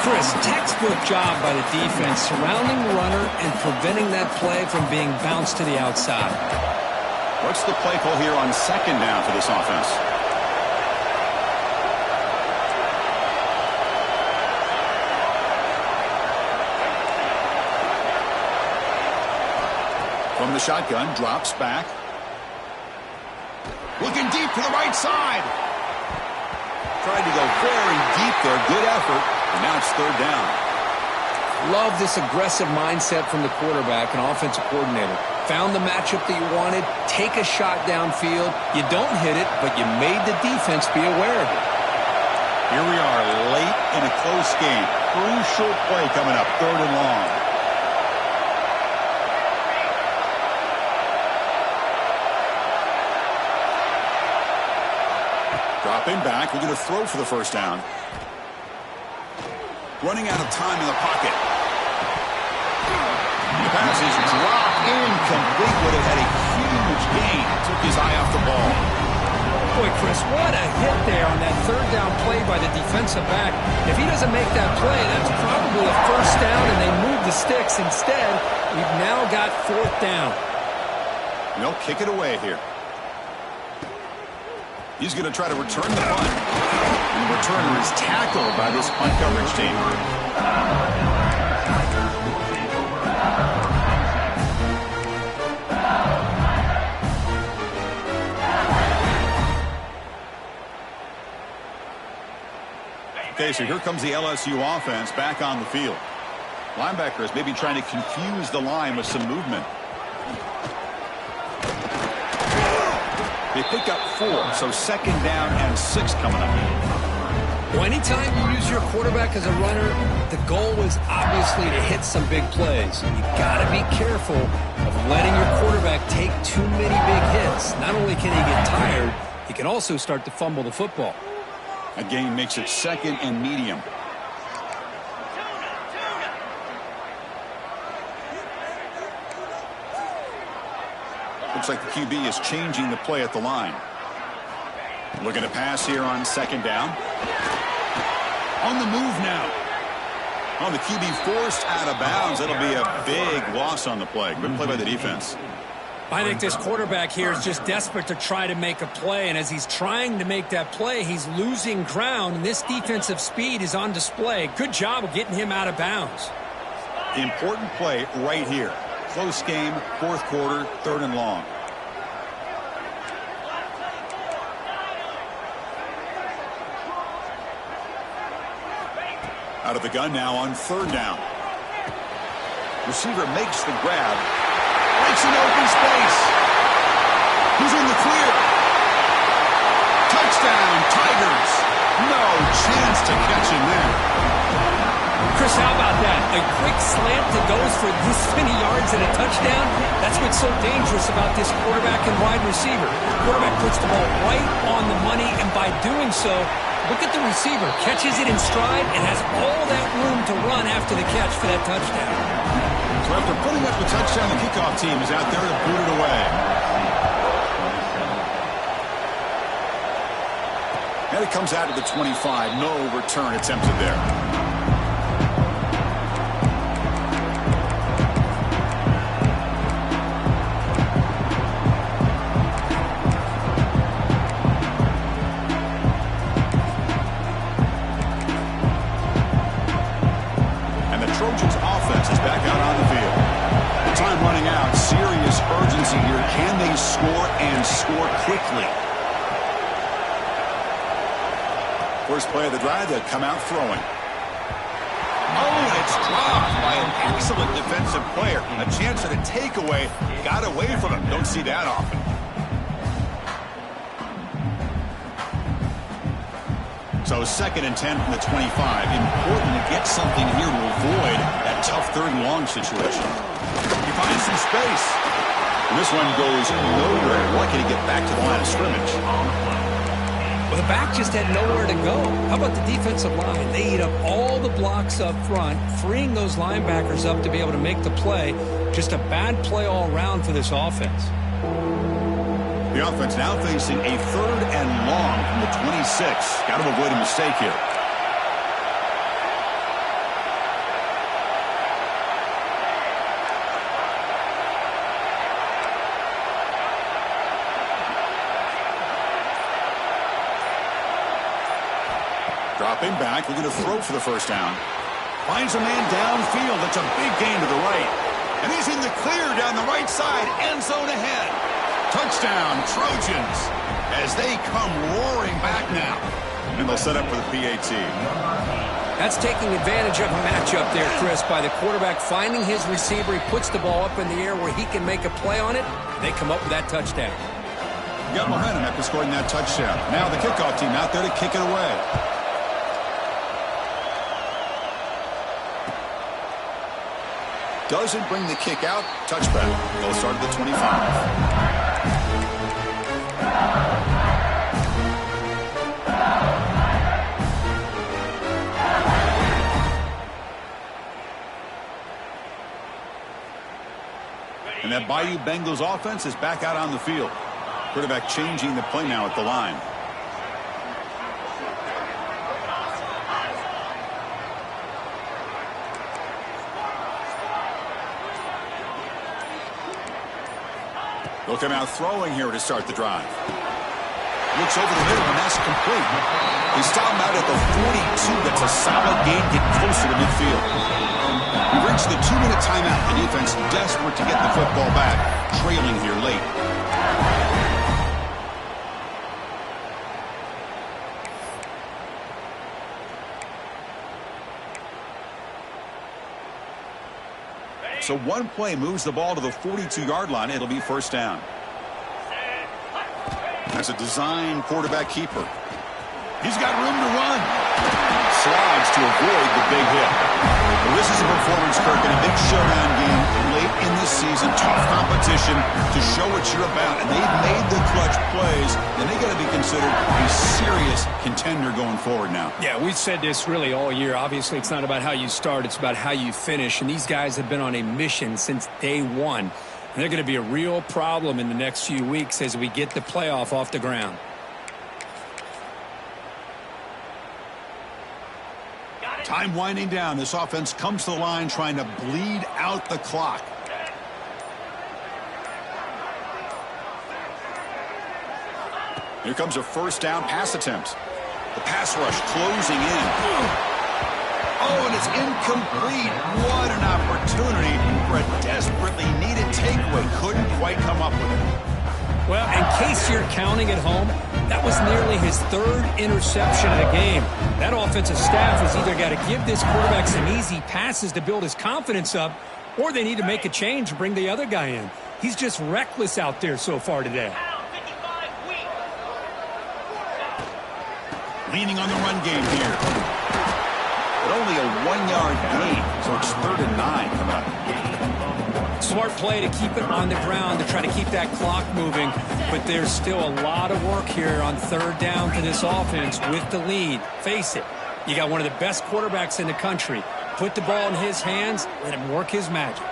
Chris, textbook job by the defense surrounding the runner and preventing that play from being bounced to the outside. What's the play call here on second down for this offense? From the shotgun, drops back. Looking deep to the right side. Tried to go very deep there. Good effort. And now it's third down. Love this aggressive mindset from the quarterback and offensive coordinator. Found the matchup that you wanted. Take a shot downfield. You don't hit it, but you made the defense be aware of it. Here we are late in a close game. Crucial play coming up. Third and long. Dropping back, we're going to throw for the first down. Running out of time in the pocket. The pass is dropped incomplete, but it had a huge gain. Took his eye off the ball. Boy, Chris, what a hit there on that third down play by the defensive back. If he doesn't make that play, that's probably a first down, and they move the sticks. Instead, we've now got fourth down. No, kick it away here. He's going to try to return the punt. And the returner is tackled by this punt coverage team. Okay, so here comes the LSU offense back on the field. Linebackers maybe trying to confuse the line with some movement. They pick up 4, so second down and 6 coming up. Well, anytime you use your quarterback as a runner, the goal is obviously to hit some big plays. You got to be careful of letting your quarterback take too many big hits. Not only can he get tired, he can also start to fumble the football. A gain makes it second and medium. Looks like the QB is changing the play at the line. Looking to pass here on second down. On the move now. Oh, the QB forced out of bounds. That'll be a big loss on the play. Good play by the defense. I think this quarterback here is just desperate to try to make a play, and as he's trying to make that play, he's losing ground, and this defensive speed is on display. Good job of getting him out of bounds. Important play right here. Close game, fourth quarter, third and long. Out of the gun now on third down. Receiver makes the grab. Breaks an open space. He's in the clear. Touchdown, Tigers. No chance to catch him there. Chris, how about that? A quick slant that goes for this many yards and a touchdown? That's what's so dangerous about this quarterback and wide receiver. The quarterback puts the ball right on the money, and by doing so, look at the receiver. Catches it in stride and has all that room to run after the catch for that touchdown. So after putting up the touchdown, the kickoff team is out there to boot it away. And it comes out to the 25. No return attempted there. And the Trojans offense is back out on the field. Time running out. Serious urgency here. Can they score and score quickly? First play of the drive, they'll come out throwing. Oh, and it's dropped by an excellent defensive player. A chance at a takeaway. Got away from him. Don't see that often. So second and 10 from the 25. Important to get something here to avoid that tough third and long situation. He finds some space. And this one goes nowhere. Lucky to get back to the line of scrimmage. Well, the back just had nowhere to go. How about the defensive line? They eat up all the blocks up front, freeing those linebackers up to be able to make the play. Just a bad play all around for this offense. The offense now facing a 3rd and long from the 26. Got to avoid a mistake here. Dropping back, looking to throw for the first down. Finds a man downfield. That's a big gain to the right. And he's in the clear down the right side. End zone ahead. Touchdown, Trojans, as they come roaring back now. And they'll set up for the PAT. That's taking advantage of a matchup there, Chris, by the quarterback finding his receiver. He puts the ball up in the air where he can make a play on it. They come up with that touchdown. Got momentum after scoring that touchdown. Now the kickoff team out there to kick it away. Doesn't bring the kick out. Touchback. They'll start at the 25. And that Bayou Bengals offense is back out on the field. Quarterback changing the play now at the line. Look at him out throwing here to start the drive. Looks over the middle, and that's complete. They stop him out at the 42. That's a solid gain, getting closer to midfield. We reached the 2-minute timeout. The defense desperate to get the football back, trailing here late. So one play moves the ball to the 42-yard line. It'll be first down. That's a design quarterback keeper. He's got room to run. Slides to avoid the big hit. Well, this is a performance, Kirk, in a big showdown game late in the season. Tough competition to show what you're about. And they've made the clutch plays, and they got to be considered a serious contender going forward now. Yeah, we've said this really all year. Obviously, it's not about how you start. It's about how you finish. And these guys have been on a mission since day one. And they're going to be a real problem in the next few weeks as we get the playoff off the ground. Time winding down. This offense comes to the line trying to bleed out the clock. Here comes a first down pass attempt. The pass rush closing in. Oh, and it's incomplete. What an opportunity for a desperately needed takeaway. Couldn't quite come up with it. Well, in case you're counting at home, that was nearly his 3rd interception of the game. That offensive staff has either got to give this quarterback some easy passes to build his confidence up, or they need to make a change and bring the other guy in. He's just reckless out there so far today. Leaning on the run game here. But only a 1-yard gain, so it's 3rd and 9 coming up. Smart play to keep it on the ground to try to keep that clock moving, but there's still a lot of work here on 3rd down for this offense with the lead. Face it, you got one of the best quarterbacks in the country. Put the ball in his hands, let him work his magic.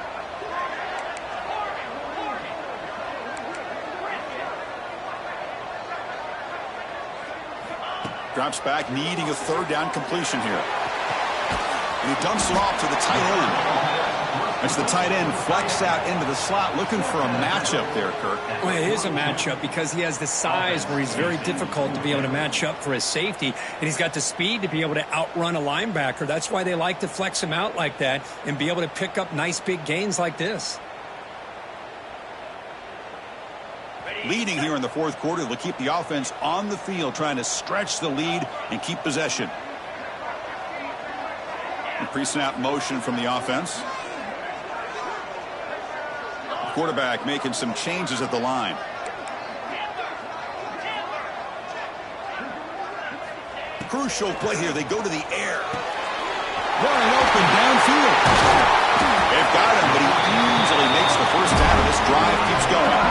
Drops back, needing a 3rd down completion here. And he dumps it off to the tight end. As the tight end flex out into the slot, looking for a matchup there, Kirk. Well, it is a matchup because he has the size where he's very difficult to be able to match up for his safety, and he's got the speed to be able to outrun a linebacker. That's why they like to flex him out like that and be able to pick up nice big gains like this. Leading here in the 4th quarter, they'll keep the offense on the field, trying to stretch the lead and keep possession. Pre-snap motion from the offense. Quarterback making some changes at the line. Crucial play here. They go to the air. Wide open downfield. They've got him, but he easily makes the first down, and this drive keeps going.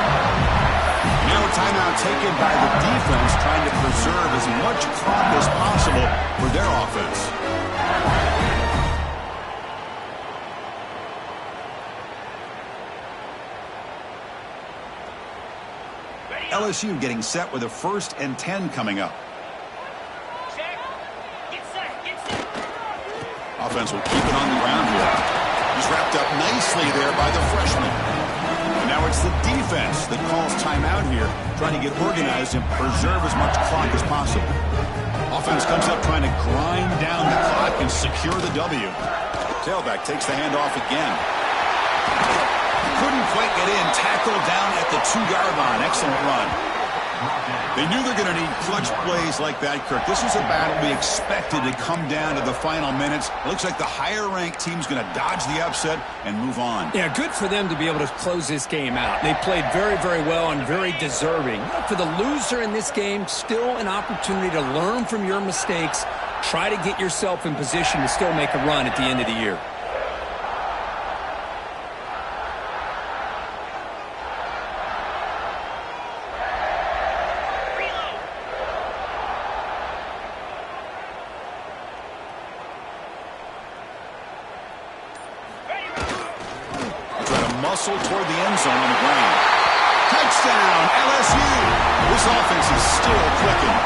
Now a timeout taken by the defense, trying to preserve as much clock as possible for their offense. LSU getting set with a 1st and 10 coming up. Check. Get set. Get set. Offense will keep it on the ground here. He's wrapped up nicely there by the freshman. And now it's the defense that calls timeout here, trying to get organized and preserve as much clock as possible. Offense comes up trying to grind down the clock and secure the W. Tailback takes the handoff again. Couldn't quite get in. Tackled down at the 2-yard line. Excellent run. They knew they're going to need clutch plays like that, Kirk. This was a battle we expected to come down to the final minutes. Looks like the higher-ranked team's going to dodge the upset and move on. Yeah, good for them to be able to close this game out. They played very, very well and very deserving. For the loser in this game, still an opportunity to learn from your mistakes. Try to get yourself in position to still make a run at the end of the year. Muscle toward the end zone on the ground. Touchdown, LSU. This offense is still clicking.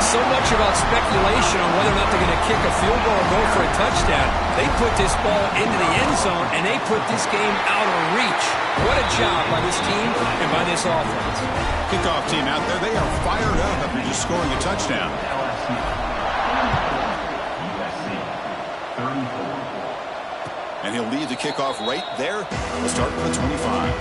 So much about speculation on whether or not they're going to kick a field goal or go for a touchdown. They put this ball into the end zone, and they put this game out of reach. What a job by this team and by this offense. Kickoff team out there, they are fired up after just scoring a touchdown. And he'll lead the kickoff right there. We'll start with the 25.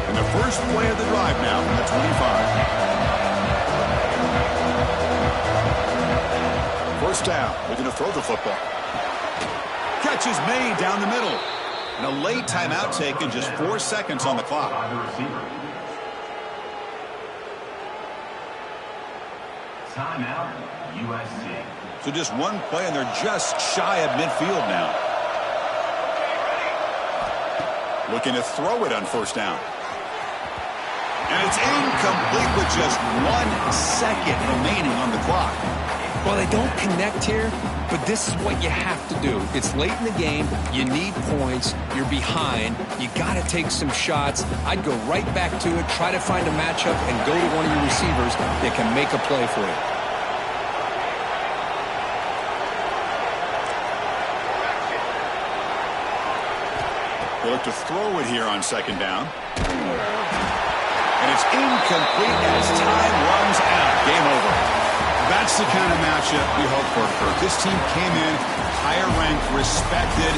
And the first play of the drive now from the 25. First down. They're going to throw the football. Catch is made down the middle. And a late timeout taken, just 4 seconds on the clock. Timeout, USC. So just one play, and they're just shy of midfield now. Looking to throw it on first down. And it's incomplete with just 1 second remaining on the clock. Well, they don't connect here, but this is what you have to do. It's late in the game. You need points. You're behind. You got to take some shots. I'd go right back to it, try to find a matchup, and go to one of your receivers that can make a play for you. They look to throw it here on second down. And it's incomplete as time runs out. Game over. That's the kind of matchup we hope for. This team came in higher ranked, respected.